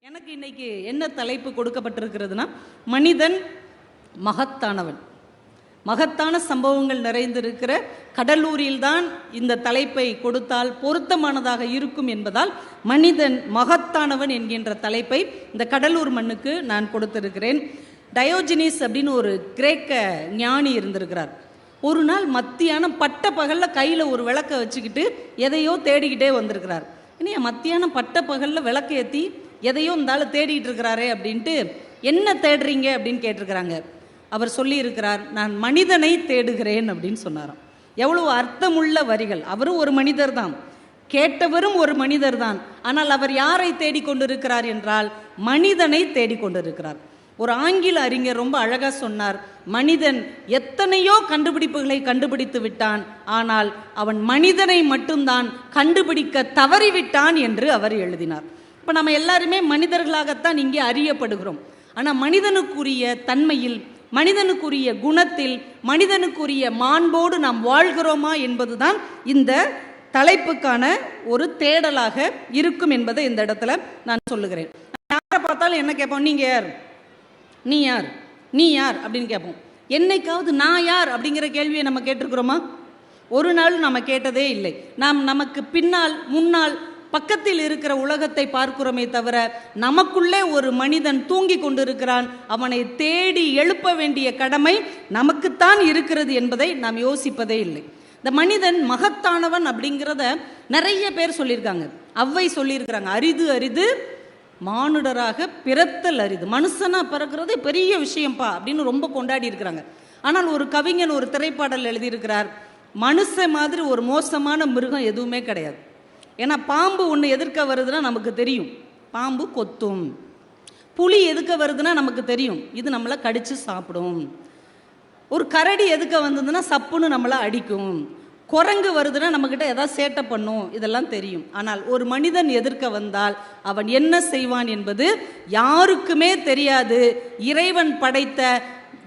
எனக்கு இன்னைக்கு என்ன தலைப்பு கொடுக்கப்பட்டிருக்கிறதுனா, மனிதன் மகத்தானவன். மகத்தான சம்பவங்கள் நிறைந்திருக்கிற கடலூரில்தான் இந்த தலைப்பை கொடுத்தால் பொருத்தமானதாக இருக்கும் என்பதால் மனிதன் மகத்தானவன் என்கின்ற தலைப்பை இந்த கடலூர் மண்ணுக்கு நான் கொடுத்திருக்கிறேன். டயோஜினிஸ் அப்படின்னு ஒரு கிரேக்க ஞானி இருந்திருக்கிறார். ஒரு நாள் மத்தியானம் பட்ட பகலில் கையில் ஒரு விளக்கை வச்சுக்கிட்டு எதையோ தேடிக்கிட்டே வந்திருக்கிறார். இனி மத்தியானம் பட்ட பகலில் விளக்கு ஏற்றி எதையோ இருந்தாலும் தேடிட்டு இருக்கிறாரே அப்படின்ட்டு, என்ன தேடுறீங்க அப்படின்னு கேட்டிருக்கிறாங்க. அவர் சொல்லியிருக்கிறார், நான் மனிதனை தேடுகிறேன் அப்படின்னு சொன்னாராம். எவ்வளவு அர்த்தமுள்ள வரிகள். அவரும் ஒரு மனிதர் தான், கேட்டவரும் ஒரு மனிதர் தான். ஆனால் அவர் யாரை தேடிக்கொண்டிருக்கிறார் என்றால் மனிதனை தேடிக்கொண்டிருக்கிறார். ஒரு ஆங்கில அறிஞர் ரொம்ப அழகாக சொன்னார், மனிதன் எத்தனையோ கண்டுபிடிப்புகளை கண்டுபிடித்து விட்டான், ஆனால் அவன் மனிதனை மட்டும்தான் கண்டுபிடிக்க தவறிவிட்டான் என்று அவர் எழுதினார். இப்போ நம்ம எல்லாருமே மனிதர்களாகத்தான் இங்கே அறியப்படுகிறோம். ஆனால் மனிதனுக்குரிய தன்மையில், மனிதனுக்குரிய குணத்தில், மனிதனுக்குரிய மாண்போடு நாம் வாழ்கிறோமா என்பதுதான் இந்த தலைப்புக்கான ஒரு தேடலாக இருக்கும் என்பதை இந்த இடத்துல நான் சொல்லுகிறேன். யாரை பார்த்தாலும் என்ன கேட்போம், நீங்க யார், நீ யார், நீ யார் அப்படின்னு கேட்போம். என்னைக்காவது நான் யார் அப்படிங்கிற கேள்வியை நம்ம கேட்டிருக்கிறோமா? ஒரு நாள் நம்ம கேட்டதே இல்லை. நாம் நமக்கு பின்னால் முன்னால் பக்கத்தில் இருக்கிற உலகத்தை பார்க்கிறோமே தவிர நமக்குள்ளே ஒரு மனிதன் தூங்கி கொண்டிருக்கிறான். அவனை தேடி எழுப்ப வேண்டிய கடமை நமக்குத்தான் இருக்கிறது என்பதை நாம் யோசிப்பதே இல்லை. இந்த மனிதன் மகத்தானவன் அப்படிங்கிறத நிறைய பேர் சொல்லியிருக்காங்க. அவ்வை சொல்லியிருக்கிறாங்க, அரிது அரிது மானுடராக பிறத்தல் அரிது. மனுஷனா பிறக்கிறது பெரிய விஷயம்ப்பா அப்படின்னு ரொம்ப கொண்டாடி இருக்கிறாங்க. ஆனால் ஒரு கவிஞன் ஒரு திரைப்பாடல் எழுதியிருக்கிறார், மனுஷ மாதிரி ஒரு மோசமான மிருகம் எதுவுமே கிடையாது. ஏன்னா பாம்பு ஒன்று எதிர்க்க வருதுன்னா நமக்கு தெரியும், பாம்பு கொத்தும். புலி எதுக்க வருதுன்னா நமக்கு தெரியும், இது நம்மளை கடிச்சு சாப்பிடும். ஒரு கரடி எதுக்க வந்ததுன்னா சப்புன்னு நம்மளை அடிக்கும். குரங்கு வருதுன்னா நம்மக்கிட்ட ஏதாவது சேட்டை பண்ணும், இதெல்லாம் தெரியும். ஆனால் ஒரு மனிதன் எதிர்க்க வந்தால் அவன் என்ன செய்வான் என்பது யாருக்குமே தெரியாது. இறைவன் படைத்த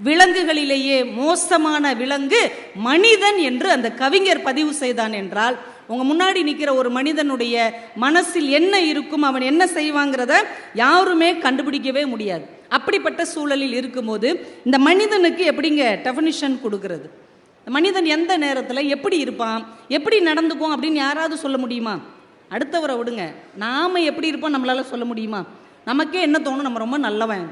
விலங்குகளிலேயே மோசமான விலங்கு மனிதன் என்று அந்த கவிஞர் பதிவு செய்தான் என்றால், உங்க முன்னாடி நிற்கிற ஒரு மனிதனுடைய மனசில் என்ன இருக்கும், அவன் என்ன செய்வாங்கிறத யாருமே கண்டுபிடிக்கவே முடியாது. அப்படிப்பட்ட சூழலில் இருக்கும்போது இந்த மனிதனுக்கு எப்படிங்க டெஃபினிஷன் கொடுக்கிறது? மனிதன் எந்த நேரத்தில் எப்படி இருப்பான், எப்படி நடந்துக்கும் அப்படின்னு யாராவது சொல்ல முடியுமா? அடுத்தவரை விடுங்க, நாம் எப்படி இருப்போம் நம்மளால சொல்ல முடியுமா? நமக்கே என்ன தோணும், நம்ம ரொம்ப நல்லவன்,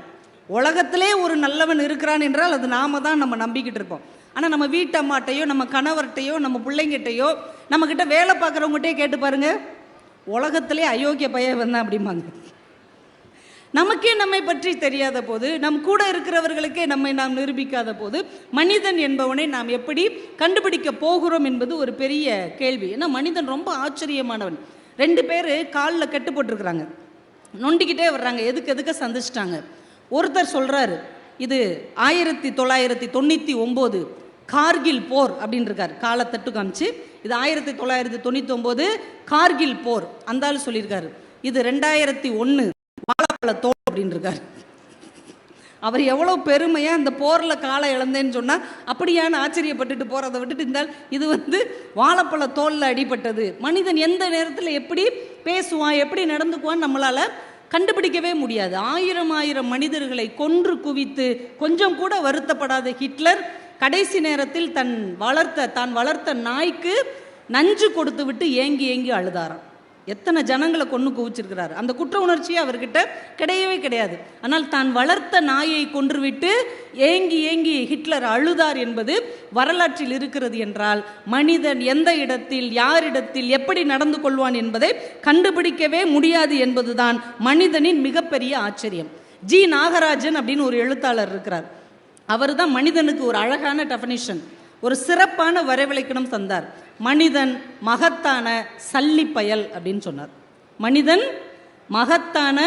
உலகத்திலே ஒரு நல்லவன் இருக்கிறான் என்றால் அது நாம தான் நம்ம நம்பிக்கிட்டு இருப்போம். ஆனால் நம்ம வீட்டம்மாட்டையோ நம்ம கணவர்கிட்டையோ நம்ம பிள்ளைங்கிட்டையோ நம்மக்கிட்ட வேலை பார்க்குறவங்ககிட்டே கேட்டு பாருங்க, உலகத்திலே அயோக்கிய பையன் வந்தான் அப்படிம்பாங்க. நமக்கே நம்மை பற்றி தெரியாத போது, நம் கூட இருக்கிறவர்களுக்கே நம்மை நாம் நிரூபிக்காத போது மனிதன் என்பவனை நாம் எப்படி கண்டுபிடிக்க போகிறோம் என்பது ஒரு பெரிய கேள்வி. ஏன்னா மனிதன் ரொம்ப ஆச்சரியமானவன். 2 பேர் காலில் கட்டு போட்டிருக்கிறாங்க, நொண்டிக்கிட்டே வர்றாங்க, எதுக்க சந்திச்சிட்டாங்க. ஒருத்தர் சொல்கிறாரு, இது 1999 கார்கில் போர் அப்படின்னு இருக்கார், காலை தட்டு காமிச்சு. இது 1999 கார்கில் போர். அந்த ஆள் சொல்லியிருக்காரு, இது 2001 வாழைப்பழ தோல் அப்படின்னு இருக்காரு. அவர் எவ்வளோ பெருமையாக இந்த போரில் காலை இழந்தேன்னு சொன்னால் அப்படியான ஆச்சரியப்பட்டுட்டு போகிறத விட்டுட்டு இருந்தால் இது வாழைப்பழ தோலில் அடிபட்டது. மனிதன் எந்த நேரத்தில் எப்படி பேசுவான், எப்படி நடந்துக்குவான்னு நம்மளால் கண்டுபிடிக்கவே முடியாது. 1000 மனிதர்களை கொன்று குவித்து கொஞ்சம் கூட வருத்தப்படாத ஹிட்லர் கடைசி நேரத்தில் தான் வளர்த்த நாய்க்கு நஞ்சு கொடுத்து விட்டு ஏங்கி அழுதாராம். எத்தனை ஜனங்களை கொன்று குவிச்சிருக்கிறார். அந்த குற்ற உணர்ச்சியே அவர்கிட்ட கிடையவே கிடையாது. ஆனால் தான் வளர்த்த நாயை கொன்றுவிட்டு ஏங்கி ஹிட்லர் அழுதார் என்பது வரலாற்றில் இருக்கிறது என்றால், மனிதன் எந்த இடத்தில் யாரிடத்தில் எப்படி நடந்து கொள்வான் என்பதை கண்டுபிடிக்கவே முடியாது என்பதுதான் மனிதனின் மிகப்பெரிய ஆச்சரியம். ஜி நாகராஜன் அப்படின்னு ஒரு எழுத்தாளர் இருக்கிறார். அவர் தான் மனிதனுக்கு ஒரு அழகான டெஃபினிஷன், ஒரு சிறப்பான வரைவிலக்கணம் தந்தார். மனிதன் மகத்தான சல்லிப்பயல் அப்படின்னு சொன்னார். மனிதன் மகத்தான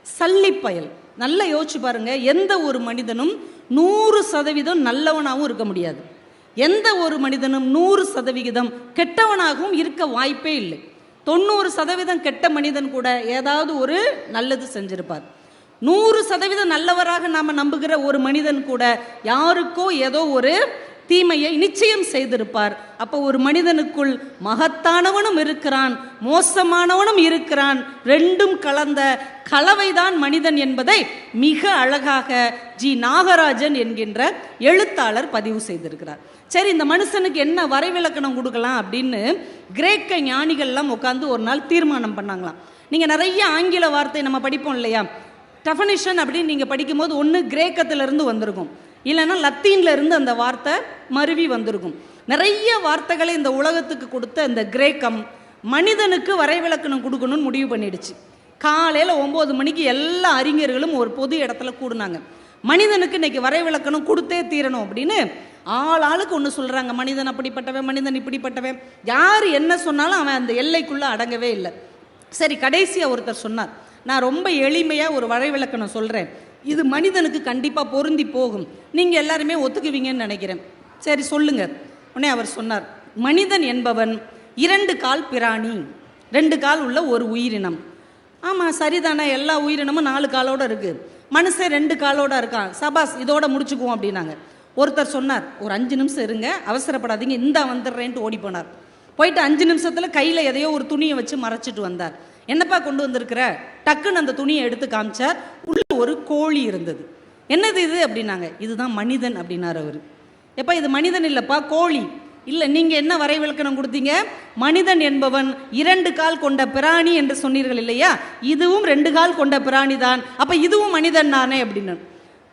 சல்லிப்பயல். நல்லா யோசிச்சு பாருங்க, எந்த ஒரு மனிதனும் 100% நல்லவனாகவும் இருக்க முடியாது, எந்த ஒரு மனிதனும் 100% கெட்டவனாகவும் இருக்க வாய்ப்பே இல்லை. 90% கெட்ட மனிதன் கூட ஏதாவது ஒரு நல்லது செஞ்சிருப்பார். 100% நல்லவராக நாம் நம்புகிற ஒரு மனிதன் கூட யாருக்கோ ஏதோ ஒரு தீமையை நிச்சயம் செய்திருப்பார். அப்போ ஒரு மனிதனுக்குள் மகத்தானவனும் இருக்கிறான், மோசமானவனும் இருக்கிறான், ரெண்டும் கலந்த கலவைதான் மனிதன் என்பதை மிக அழகாக ஜி நாகராஜன் என்கின்ற எழுத்தாளர் பதிவு செய்திருக்கிறார். சரி, இந்த மனுஷனுக்கு என்ன வரைவிலக்கணம் கொடுக்கலாம் அப்படின்னு கிரேக்க ஞானிகள்லாம் உட்காந்து ஒரு நாள் தீர்மானம் பண்ணாங்களாம். நீங்கள் நிறைய ஆங்கில வார்த்தை நம்ம படிப்போம் இல்லையா, டெஃபனிஷன் அப்படின்னு நீங்கள் படிக்கும்போது ஒன்று கிரேக்கத்திலிருந்து வந்திருக்கும், இல்லைன்னா லத்தீன்ல இருந்து அந்த வார்த்தை மருவி வந்திருக்கும். நிறைய வார்த்தைகளை இந்த உலகத்துக்கு கொடுத்த இந்த கிரேக்கம் மனிதனுக்கு வரைவிலக்கணம் கொடுக்கணும்னு முடிவு பண்ணிடுச்சு. காலையில் 9 மணிக்கு எல்லா அறிஞர்களும் ஒரு பொது இடத்துல கூடுனாங்க. மனிதனுக்கு இன்னைக்கு வரைவிலக்கணம் கொடுத்தே தீரணும் அப்படின்னு ஆளுக்கு ஒன்று சொல்கிறாங்க. மனிதன் அப்படிப்பட்டவன், மனிதன் இப்படிப்பட்டவன், யார் என்ன சொன்னாலும் அவன் அந்த எல்லைக்குள்ளே அடங்கவே இல்லை. சரி, கடைசியாக ஒருத்தர் சொன்னார், நான் ரொம்ப எளிமையாக ஒரு வரைவிலக்கணம் சொல்கிறேன், இது மனிதனுக்கு கண்டிப்பாக பொருந்தி போகும், நீங்கள் எல்லாருமே ஒத்துக்குவீங்கன்னு நினைக்கிறேன். சரி சொல்லுங்க. உடனே அவர் சொன்னார், மனிதன் என்பவன் 2 கால் பிராணி, 2 கால் உள்ள ஒரு உயிரினம். ஆமாம் சரிதானே, எல்லா உயிரினமும் 4 காலோடு இருக்குது, மனுஷன் 2 காலோட இருக்கான், சபாஸ் இதோட முடிச்சுக்குவோம் அப்படின்னாங்க. ஒருத்தர் சொன்னார், ஒரு 5 நிமிஷம் இருங்க, அவசரப்படாதீங்க, இந்தா வந்துடுறேன்ட்டு ஓடி போனார். போயிட்டு 5 நிமிஷத்தில் கையில் எதையோ ஒரு துணியை வச்சு மறைச்சிட்டு வந்தார். என்னப்பா கொண்டு வந்திருக்கிற? டக்குன்னு அந்த துணியை எடுத்து காமிச்சார். உள்ள ஒரு கோழி இருந்தது. என்னது இது அப்படின்னாங்க. இதுதான் மனிதன் அப்படின்னார் அவர். எப்பா இது மனிதன் இல்லைப்பா, கோழி. இல்லை, நீங்கள் என்ன வரைவிலக்கணம் கொடுத்தீங்க? மனிதன் என்பவன் 2 கால் கொண்ட பிராணி என்று சொன்னீர்கள் இல்லையா, இதுவும் 2 கால் கொண்ட பிராணி தான், அப்போ இதுவும் மனிதன் தானே அப்படின்னு.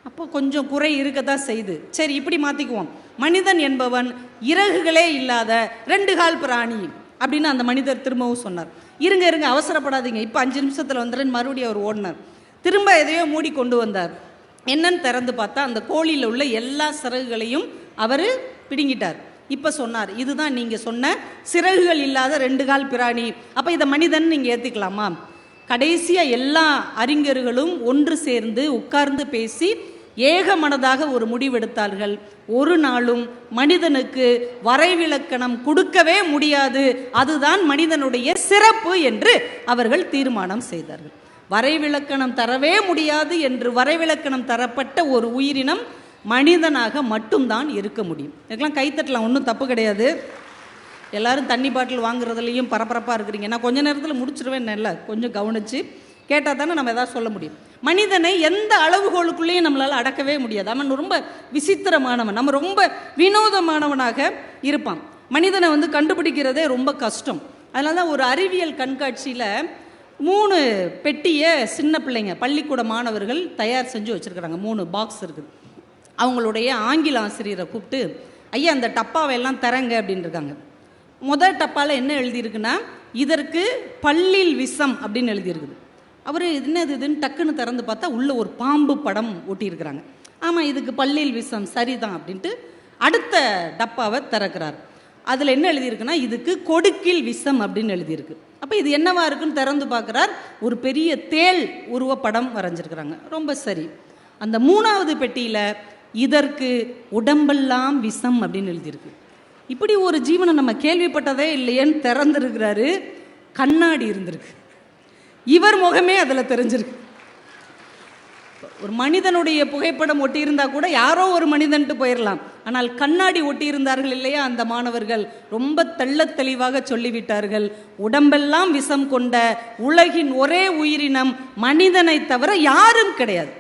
அப்போ கொஞ்சம் குறை இருக்கத்தான் செய்து. சரி இப்படி மாற்றிக்குவோம், மனிதன் என்பவன் இறகுகளே இல்லாத 2 கால் பிராணி அப்படின்னு அந்த மனிதர் திரும்பவும் சொன்னார். இருங்க அவசரப்படாதீங்க, இப்போ 5 நிமிஷத்தில் வந்துடுன்னு மறுபடியும் அவர் ஓடினார். திரும்ப எதையோ மூடி கொண்டு வந்தார். என்னன்னு திறந்து பார்த்தா அந்த கோழியில் உள்ள எல்லா சிறகுகளையும் அவர் பிடுங்கிட்டார். இப்போ சொன்னார், இதுதான் நீங்கள் சொன்ன சிறகுகள் இல்லாத 2 கால் பிராணி, அப்போ இதை மனிதன் நீங்கள் ஏற்றுக்கலாமா? கடைசியாக எல்லா அறிஞர்களும் ஒன்று சேர்ந்து உட்கார்ந்து பேசி ஏக மனதாக ஒரு முடிவெடுத்தார்கள். ஒரு நாளும் மனிதனுக்கு வரைவிலக்கணம் கொடுக்கவே முடியாது, அதுதான் மனிதனுடைய சிறப்பு என்று அவர்கள் தீர்மானம் செய்தார்கள். வரைவிலக்கணம் தரவே முடியாது என்று வரைவிலக்கணம் தரப்பட்ட ஒரு உயிரினம் மனிதனாக மட்டும்தான் இருக்க முடியும். இதுக்கெல்லாம் கைத்தட்டலாம், ஒன்றும் தப்பு கிடையாது. எல்லாரும் தண்ணி பாட்டில் வாங்குறதுலையும் பரபரப்பாக இருக்கிறீங்க. நான் கொஞ்ச நேரத்தில் முடிச்சிருவேன், இல்லை கொஞ்சம் கவனித்து கேட்டால் தானே நம்ம எதாவது சொல்ல முடியும். மனிதனை எந்த அளவுகோலுக்குள்ளேயும் நம்மளால் அடக்கவே முடியாது. அவன் ரொம்ப விசித்திரமானவன், நம்ம ரொம்ப வினோதமானவனாக இருப்பான். மனிதனை கண்டுபிடிக்கிறதே ரொம்ப கஷ்டம். அதனால தான் ஒரு அறிவியல் கண்காட்சியில் 3 பெட்டியை சின்ன பிள்ளைங்க, பள்ளிக்கூட மாணவர்கள் தயார் செஞ்சு வச்சுருக்குறாங்க. 3 பாக்ஸ் இருக்குது. அவங்களுடைய ஆங்கில ஆசிரியரை கூப்பிட்டு, ஐயா அந்த டப்பாவையெல்லாம் தரங்க அப்படின்னு இருக்காங்க. முதல் டப்பாவில் என்ன எழுதியிருக்குன்னா, இதற்கு பல்லில் விஷம் அப்படின்னு எழுதியிருக்குது. அவர் என்னது இதுன்னு டக்குன்னு திறந்து பார்த்தா உள்ள ஒரு பாம்பு படம் ஒட்டியிருக்கிறாங்க. ஆமாம் இதுக்கு பல்லில் விஷம் சரிதான் அப்படின்ட்டு அடுத்த டப்பாவை திறக்கிறார். அதில் என்ன எழுதியிருக்குன்னா, இதுக்கு கொடுக்கில் விஷம் அப்படின்னு எழுதியிருக்கு. அப்போ இது என்னவா இருக்குன்னு திறந்து பார்க்குறார். ஒரு பெரிய தேள் உருவ படம் வரைஞ்சிருக்கிறாங்க. ரொம்ப சரி. அந்த 3வது பெட்டியில் இதற்கு உடம்பெல்லாம் விஷம் அப்படின்னு எழுதியிருக்கு. இப்படி ஒரு ஜீவனை நம்ம கேள்விப்பட்டதே இல்லையேன்னு திறந்துருக்கிறாரு. கண்ணாடி இருந்திருக்கு, இவர் முகமே அதில் தெரிஞ்சிருக்கு. ஒரு மனிதனுடைய புகைப்படம் ஒட்டியிருந்தா கூட யாரோ ஒரு மனிதன்ட்டு போயிடலாம். ஆனால் கண்ணாடி ஒட்டியிருந்தார்கள் இல்லையா அந்த மாணவர்கள், ரொம்ப தெள்ளத் தெளிவாக சொல்லிவிட்டார்கள், உடம்பெல்லாம் விஷம் கொண்ட உலகின் ஒரே உயிரினம் மனிதனை தவிர யாரும் கிடையாது.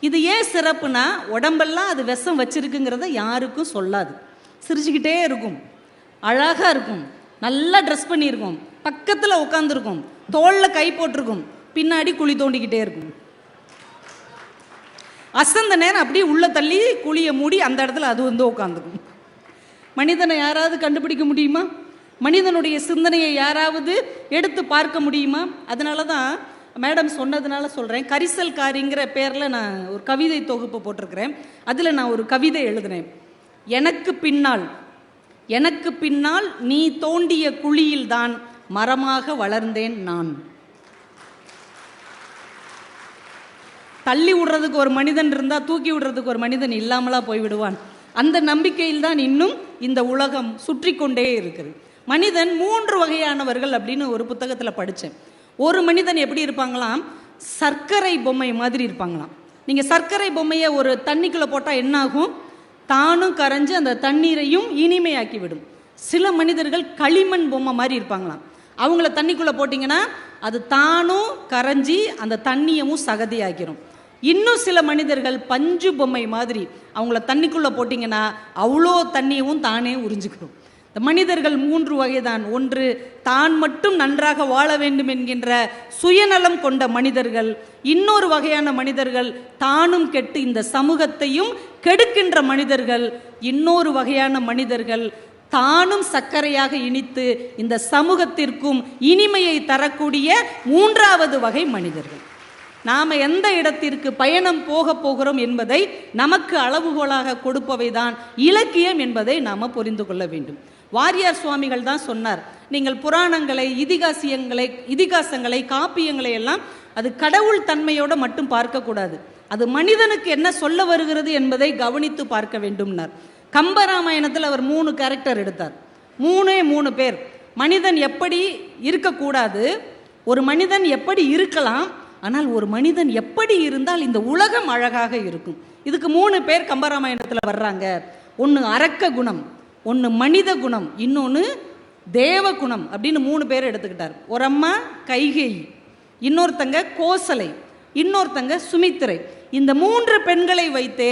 இது ஏன் சிறப்புனா, உடம்பெல்லாம் அது விஷம் வச்சிருக்குங்கிறத யாருக்கும் சொல்லாது. சிரிச்சுக்கிட்டே இருக்கும், அழகாக இருக்கும், நல்லா ட்ரெஸ் பண்ணியிருக்கும், பக்கத்தில் உட்காந்துருக்கும், தோளில் கை போட்டிருக்கும், பின்னாடி குழி தோண்டிக்கிட்டே இருக்கும். அசந்த நேரம் அப்படியே உள்ள தள்ளி குழியை மூடி அந்த இடத்துல அது உட்காந்துக்கும். மனிதனை யாராவது கண்டுபிடிக்க முடியுமா? மனிதனுடைய சிந்தனையை யாராவது எடுத்து பார்க்க முடியுமா? அதனால தான் மேடம் சொன்னதுனால சொல்கிறேன். கரிசல்காரிங்கிற பேரில் நான் ஒரு கவிதை தொகுப்பு போட்டிருக்கிறேன். அதில் நான் ஒரு கவிதை எழுதினேன். எனக்கு பின்னால் நீ தோண்டிய குழியில்தான் மரமாக வளர்ந்தேன் நான். தள்ளி விடுறதுக்கு ஒரு மனிதன் இருந்தால் தூக்கி விடுறதுக்கு ஒரு மனிதன் இல்லாமலா போய்விடுவான். அந்த நம்பிக்கையில் தான் இன்னும் இந்த உலகம் சுற்றி கொண்டே இருக்குது. மனிதன் 3 வகையானவர்கள் அப்படின்னு ஒரு புத்தகத்தில் படித்தேன். ஒரு மனிதன் எப்படி இருப்பாங்களாம், சர்க்கரை பொம்மை மாதிரி இருப்பாங்களாம். நீங்கள் சர்க்கரை பொம்மையை ஒரு தண்ணிக்குள்ளே போட்டால் என்ன ஆகும்? தானும் கரைஞ்சு அந்த தண்ணீரையும் இனிமையாக்கி விடும். சில மனிதர்கள் களிமண் பொம்மை மாதிரி இருப்பாங்களாம். அவங்கள தண்ணிக்குள்ளே போட்டிங்கன்னா அது தானும் கரைஞ்சி அந்த தண்ணியவும் சகதியாக்கிரும். இன்னும் சில மனிதர்கள் பஞ்சு பொம்மை மாதிரி, அவங்கள தண்ணிக்குள்ளே போட்டிங்கன்னா அவ்வளோ தண்ணியவும் தானே உறிஞ்சிக்கிறோம். இந்த மனிதர்கள் 3 வகைதான். ஒன்று, தான் மட்டும் நன்றாக வாழ வேண்டும் என்கின்ற சுயநலம் கொண்ட மனிதர்கள். இன்னொரு வகையான மனிதர்கள் தானும் கெட்டு இந்த சமூகத்தையும் கெடுக்கின்ற மனிதர்கள். இன்னொரு வகையான மனிதர்கள் தானும் சர்க்கரையாக இனித்து இந்த சமூகத்திற்கும் இனிமையை தரக்கூடிய 3வது வகை மனிதர்கள். நாம் எந்த இடத்திற்கு பயணம் போகிறோம் என்பதை நமக்கு அளவுகோலாக கொடுப்பவைதான் இலக்கியம் என்பதை நாம் புரிந்து கொள்ள வேண்டும். வாரியார் சுவாமிகள் தான் சொன்னார், நீங்கள் புராணங்களை, இதிகாசங்களை, காப்பியங்களை எல்லாம் அது கடவுள் தன்மையோடு மட்டும் பார்க்கக்கூடாது, அது மனிதனுக்கு என்ன சொல்ல வருகிறது என்பதை கவனித்து பார்க்க வேண்டும்னார். கம்பராமாயணத்தில் அவர் 3 கேரக்டர் எடுத்தார். 3 பேர். மனிதன் எப்படி இருக்கக்கூடாது, ஒரு மனிதன் எப்படி இருக்கலாம், ஆனால் ஒரு மனிதன் எப்படி இருந்தால் இந்த உலகம் அழகாக இருக்கும். இதுக்கு 3 பேர் கம்பராமாயணத்தில் வர்றாங்க. ஒன்று அரக்க குணம், ஒன்று மனித குணம், இன்னொன்று தேவ குணம் அப்படின்னு 3 பேர் எடுத்துக்கிட்டார். ஒரு அம்மா கைகேயி, இன்னொருத்தங்க கோசலை, இன்னொருத்தங்க சுமித்திரை. இந்த 3 பெண்களை வைத்து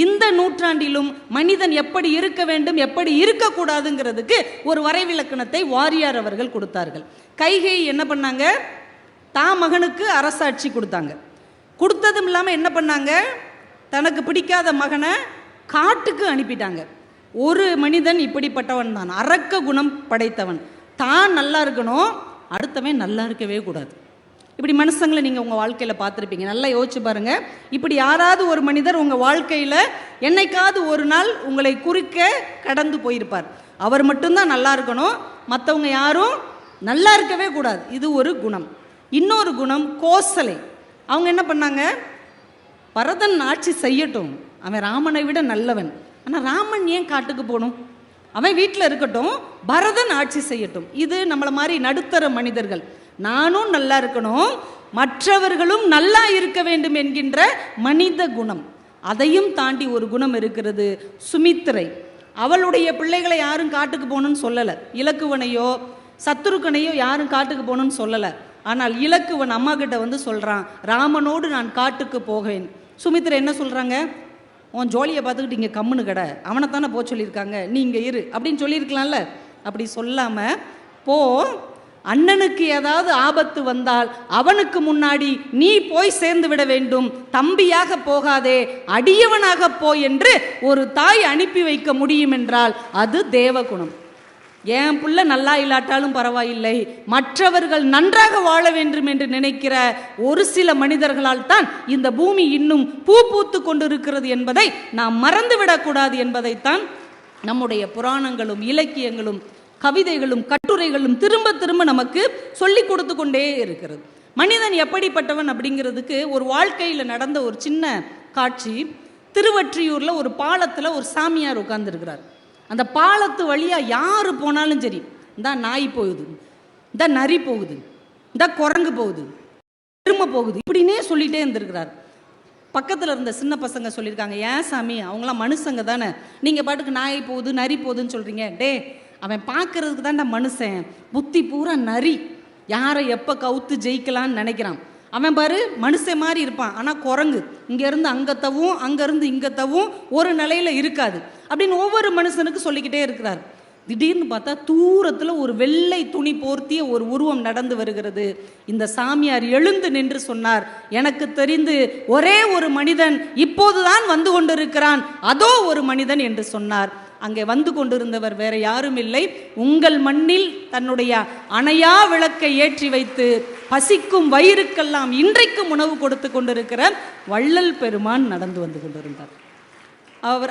இந்த நூற்றாண்டிலும் மனிதன் எப்படி இருக்க வேண்டும், எப்படி இருக்கக்கூடாதுங்கிறதுக்கு ஒரு வரைவிலக்கணத்தை வாரியார் அவர்கள் கொடுத்தார்கள். கைகேயி என்ன பண்ணாங்க, தான் மகனுக்கு அரசாட்சி கொடுத்தாங்க. கொடுத்ததும் இல்லாமல் என்ன பண்ணாங்க, தனக்கு பிடிக்காத மகனை காட்டுக்கு அனுப்பிட்டாங்க. ஒரு மனிதன் இப்படிப்பட்டவன் தான், அரக்க குணம் படைத்தவன். தான் நல்லா இருக்கணும், அடுத்தவன் நல்லா இருக்கவே கூடாது. இப்படி மனுஷங்களை நீங்கள் உங்கள் வாழ்க்கையில் பார்த்துருப்பீங்க. நல்லா யோசிச்சு பாருங்கள். இப்படி யாராவது ஒரு மனிதர் உங்கள் வாழ்க்கையில் என்னைக்காவது ஒரு நாள் உங்களை குறுக்க கடந்து போயிருப்பார். அவர் மட்டும்தான் நல்லா இருக்கணும், மற்றவங்க யாரும் நல்லா இருக்கவே கூடாது. இது ஒரு குணம். இன்னொரு குணம் கோசலை. அவங்க என்ன பண்ணாங்க, பரதன் ஆட்சி செய்யட்டும், அவன் ராமனை விட நல்லவன், ஆனால் ராமன் ஏன் காட்டுக்கு போகணும், அவன் வீட்டில் இருக்கட்டும், பரதன் ஆட்சி செய்யட்டும். இது நம்மளை மாதிரி நடுத்தர மனிதர்கள். நானும் நல்லா இருக்கணும், மற்றவர்களும் நல்லா இருக்க வேண்டும் என்கின்ற மனித குணம். அதையும் தாண்டி ஒரு குணம் இருக்கிறது, சுமித்திரை. அவளுடைய பிள்ளைகளை யாரும் காட்டுக்கு போகணும்னு சொல்லலை, இலக்குவனையோ சத்துருக்கனையோ யாரும் காட்டுக்கு போகணும்னு சொல்லலை. ஆனால் இலக்குவன் அம்மா கிட்ட வந்து சொல்கிறான், ராமனோடு நான் காட்டுக்கு போவேன். சுமித்திரை என்ன சொல்கிறாங்க, உன் ஜோலியை பார்த்துக்கிட்டு இங்கே கம்முன்னு கடை, அவனைத்தானே போக சொல்லியிருக்காங்க, நீ இங்கே இரு அப்படின்னு சொல்லியிருக்கலாம்ல. அப்படி சொல்லாமல், போ, அண்ணனுக்கு ஏதாவது ஆபத்து வந்தால் அவனுக்கு முன்னாடி நீ போய் சேர்ந்து விட வேண்டும், தம்பியாக போகாதே, அடியவனாக போ என்று ஒரு தாய் அனுப்பி வைக்க முடியும் என்றால் அது தேவகுணம். என் பிள்ளை நல்லா இல்லாட்டாலும் பரவாயில்லை, மற்றவர்கள் நன்றாக வாழ வேண்டும் என்று நினைக்கிற ஒரு சில மனிதர்களால் தான் இந்த பூமி இன்னும் பூ பூத்து கொண்டிருக்கிறது என்பதை நாம் மறந்துவிடக்கூடாது என்பதைத்தான் நம்முடைய புராணங்களும் இலக்கியங்களும் கவிதைகளும் கட்டுரைகளும் திரும்ப திரும்ப நமக்கு சொல்லி கொடுத்து கொண்டே இருக்கிறது. மனிதன் எப்படிப்பட்டவன் அப்படிங்கிறதுக்கு ஒரு வாழ்க்கையில் நடந்த ஒரு சின்ன காட்சி. திருவற்றியூரில் ஒரு பாலத்தில் ஒரு சாமியார் உட்கார்ந்துருக்கிறார். அந்த பாலத்து வழியாக யார் போனாலும் சரி, இந்த நாய் போகுது, இந்த நரி போகுது, இந்த குரங்கு போகுது, எருமை போகுது, இப்படின்னே சொல்லிகிட்டே இருந்திருக்கிறார். பக்கத்தில் இருந்த சின்ன பசங்க சொல்லியிருக்காங்க, ஏன் சாமி அவங்களாம் மனுஷங்க தானே, நீங்கள் பாட்டுக்கு நாய் போகுது நரி போகுதுன்னு சொல்கிறீங்க. டே, அவன் பார்க்கறதுக்கு தான்டா மனுஷன், புத்தி பூரா நரி, யாரை எப்போ கவுத்து ஜெயிக்கலான்னு நினைக்கிறான். அவன் பாரு மனுஷன் மாதிரி இருப்பான், ஆனால் குரங்கு இங்கேருந்து அங்கத்தவும் அங்கேருந்து இங்கத்தவும் ஒரு நிலையில் இருக்காது அப்படின்னு ஒவ்வொரு மனுஷனுக்கு சொல்லிக்கிட்டே இருக்கிறார். திடீர்னு பார்த்தா தூரத்தில் ஒரு வெள்ளை துணி போர்த்திய ஒரு உருவம் நடந்து வருகிறது. இந்த சாமியார் எழுந்து நின்று சொன்னார், எனக்கு தெரிந்து ஒரே ஒரு மனிதன் இப்போதுதான் வந்து கொண்டிருக்கிறான், அதோ ஒரு மனிதன் என்று சொன்னார். அங்கே வந்து கொண்டிருந்தவர் வேற யாரும் இல்லை, உங்கள் மண்ணில் தன்னுடைய அணையா விளக்கை ஏற்றி வைத்து பசிக்கும் வயிறுக்கெல்லாம் இன்றைக்கும் உணவு கொடுத்து கொண்டிருக்கிற வள்ளல் பெருமான் நடந்து வந்து கொண்டிருந்தார்.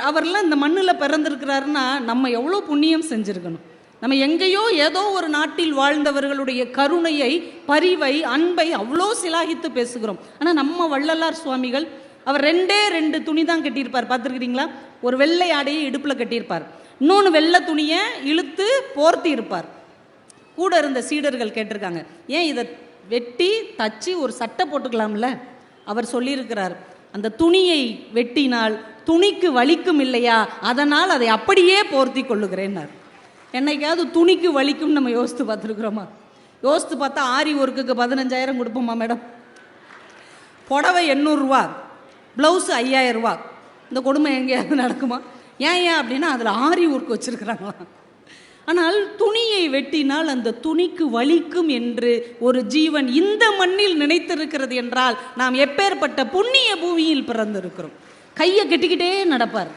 அவர்லாம் இந்த மண்ணில் பிறந்திருக்கிறாருன்னா நம்ம எவ்வளோ புண்ணியம் செஞ்சுருக்கணும். நம்ம எங்கேயோ ஏதோ ஒரு நாட்டில் வாழ்ந்தவர்களுடைய கருணையை, பரிவை, அன்பை அவ்வளோ சிலாகித்து பேசுகிறோம். ஆனால் நம்ம வள்ளலார் சுவாமிகள் அவர் 2 துணி தான் கட்டியிருப்பார், பார்த்துருக்கிறீங்களா? ஒரு வெள்ளை ஆடையை இடுப்பில் கட்டியிருப்பார், இன்னொன்று வெள்ளை துணியை இழுத்து போர்த்தி இருப்பார். கூட இருந்த சீடர்கள் கேட்டிருக்காங்க, ஏன் இதை வெட்டி தச்சு ஒரு சட்டை போட்டுக்கலாம்ல? அவர் சொல்லியிருக்கிறார், அந்த துணியை வெட்டினால் துணிக்கு வலிக்கும் இல்லையா, அதனால் அதை அப்படியே போர்த்தி கொள்ளுகிறேன்னார். என்னைக்காவது துணிக்கு வலிக்கும் நம்ம யோசித்து பார்த்துருக்குறோமா? யோசித்து பார்த்தா ஆரி ஒர்க்குக்கு 15,000 கொடுப்போமா மேடம்? புடவை 800 ரூபா, ப்ளவுஸு 5000 ரூபா. இந்த கொடுமை எங்கேயாவது நடக்குமா? ஏன் அப்படின்னா அதில் ஆரி ஒர்க் வச்சுருக்குறாங்களா. ஆனால் துணியை வெட்டினால் அந்த துணிக்கு வலிக்கும் என்று ஒரு ஜீவன் இந்த மண்ணில் நினைத்திருக்கிறது என்றால் நாம் எப்பேற்பட்ட புண்ணிய பூமியில் பிறந்திருக்கிறோம். கையை கட்டிக்கிட்டே நடப்பார்.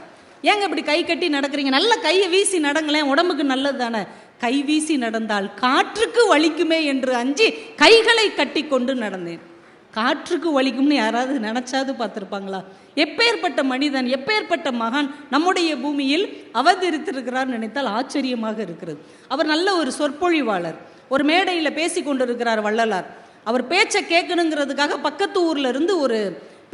ஏங்க இப்படி கை கட்டி நடக்கிறீங்க? நல்ல கையை வீசி நடங்களேன், உடம்புக்கு நல்லது தானே. கை வீசி நடந்தால் காற்றுக்கு வலிக்குமே என்று அஞ்சி கைகளை கட்டி கொண்டு நடந்தேன். காற்றுக்கு வலிக்கும்னு யாராவது நினைச்சாது பார்த்துருப்பாங்களா? எப்பேற்பட்ட மனிதன், எப்பேற்பட்ட மகான் நம்முடைய பூமியில் அவதரித்திருக்கிறார் நினைத்தால் ஆச்சரியமாக இருக்கிறது. அவர் நல்ல ஒரு சொற்பொழிவாளர். ஒரு மேடையில் பேசி கொண்டிருக்கிறார் வள்ளலார். அவர் பேச்சை கேட்கணுங்கிறதுக்காக பக்கத்து ஊர்ல இருந்து ஒரு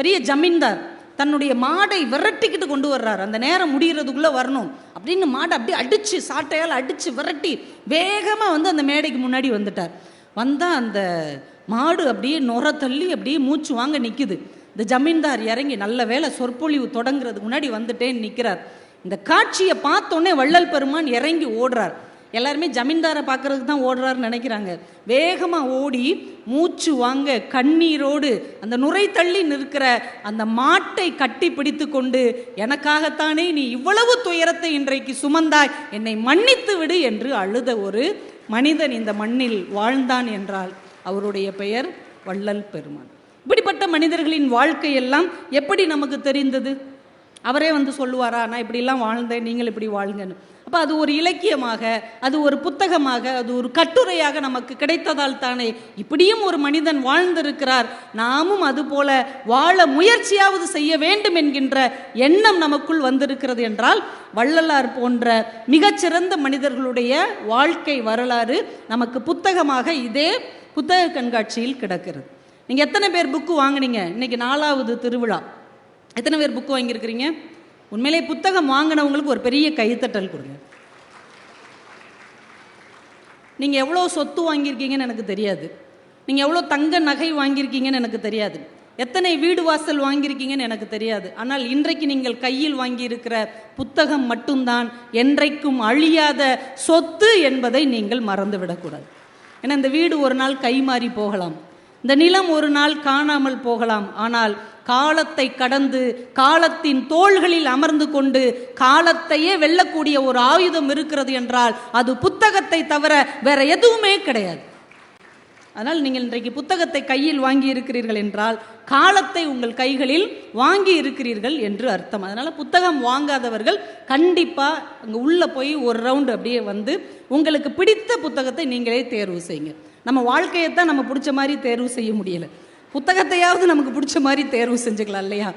பெரிய ஜமீன்தார் தன்னுடைய மாடை விரட்டிக்கிட்டு கொண்டு வர்றார். அந்த நேரம் முடிகிறதுக்குள்ளே வரணும் அப்படின்னு மாடை அப்படியே அடித்து சாட்டையால் அடித்து விரட்டி வேகமாக வந்து அந்த மேடைக்கு முன்னாடி வந்துட்டார். வந்தால் அந்த மாடு அப்படியே நுர தள்ளி அப்படியே மூச்சு வாங்க நிற்குது. இந்த ஜமீன்தார் இறங்கி நல்ல வேலை சொற்பொழிவு தொடங்குறதுக்கு முன்னாடி வந்துட்டேன்னு நிற்கிறார். இந்த காட்சியை பார்த்தோன்னே வள்ளல் பெருமான் இறங்கி ஓடுறார். எல்லாருமே ஜமீன்தாரை பார்க்கறதுக்கு தான் ஓடுறாருன்னு நினைக்கிறாங்க. வேகமாக ஓடி மூச்சு வாங்க கண்ணீரோடு அந்த நுரை தள்ளி நிற்கிற அந்த மாட்டை கட்டி பிடித்து கொண்டு, எனக்காகத்தானே நீ இவ்வளவு துயரத்தை இன்றைக்கு சுமந்தாய், என்னை மன்னித்து விடு என்று அழுத ஒரு மனிதன் இந்த மண்ணில் வாழ்ந்தான் என்றால் அவருடைய பெயர் வள்ளல் பெருமான். இப்படிப்பட்ட மனிதர்களின் வாழ்க்கையெல்லாம் எப்படி நமக்கு தெரிந்தது? அவரே வந்து சொல்லுவாரா, நான் இப்படிலாம் வாழ்ந்தேன், நீங்கள் இப்படி வாழுங்கன்னு? அப்போ அது ஒரு இலக்கியமாக, அது ஒரு புத்தகமாக, அது ஒரு கட்டுரையாக நமக்கு கிடைத்ததால் தானே இப்படியும் ஒரு மனிதன் வாழ்ந்திருக்கிறார், நாமும் அது போல வாழ முயற்சியாவது செய்ய வேண்டும் என்கின்ற எண்ணம் நமக்குள் வந்திருக்கிறது என்றால் வள்ளலார் போன்ற மிகச்சிறந்த மனிதர்களுடைய வாழ்க்கை வரலாறு நமக்கு புத்தகமாக இதே புத்தக கண்காட்சியில் கிடக்கிறது. நீங்கள் எத்தனை பேர் புக்கு வாங்கினீங்க? இன்னைக்கு 4வது திருவிழா. எத்தனை பேர் புக்கு வாங்கியிருக்கிறீங்க? உண்மையிலே புத்தகம் வாங்கினவங்களுக்கு ஒரு பெரிய கைத்தட்டல் கொடுங்க. நீங்கள் எவ்வளோ சொத்து வாங்கியிருக்கீங்கன்னு எனக்கு தெரியாது, நீங்கள் எவ்வளோ தங்க நகை வாங்கியிருக்கீங்கன்னு எனக்கு தெரியாது, எத்தனை வீடு வாசல் வாங்கியிருக்கீங்கன்னு எனக்கு தெரியாது. ஆனால் இன்றைக்கு நீங்கள் கையில் வாங்கியிருக்கிற புத்தகம் மட்டும்தான் என்றைக்கும் அழியாத சொத்து என்பதை நீங்கள் மறந்துவிடக்கூடாது. ஏன்னா இந்த வீடு ஒரு நாள் கை மாறி போகலாம், இந்த நிலம் ஒரு நாள் காணாமல் போகலாம். ஆனால் காலத்தை கடந்து காலத்தின் தோள்களில் அமர்ந்து கொண்டு காலத்தையே வெல்லக்கூடிய ஒரு ஆயுதம் இருக்கிறது என்றால் அது புத்தகத்தை தவிர வேற எதுவுமே கிடையாது. அதனால் நீங்கள் இன்றைக்கு புத்தகத்தை கையில் வாங்கி இருக்கிறீர்கள் என்றால் காலத்தை உங்கள் கைகளில் வாங்கி இருக்கிறீர்கள் என்று அர்த்தம். அதனால் புத்தகம் வாங்காதவர்கள் கண்டிப்பாக அங்கே உள்ளே போய் ஒரு ரவுண்டு அப்படியே வந்து உங்களுக்கு பிடித்த புத்தகத்தை நீங்களே தேர்வு செய்யுங்க. நம்ம வாழ்க்கையைத்தான் நம்ம பிடிச்ச மாதிரி தேர்வு செய்ய முடியலை, புத்தகத்தையாவது நமக்கு பிடிச்ச மாதிரி தேர்வு செஞ்சுக்கலாம் இல்லையா?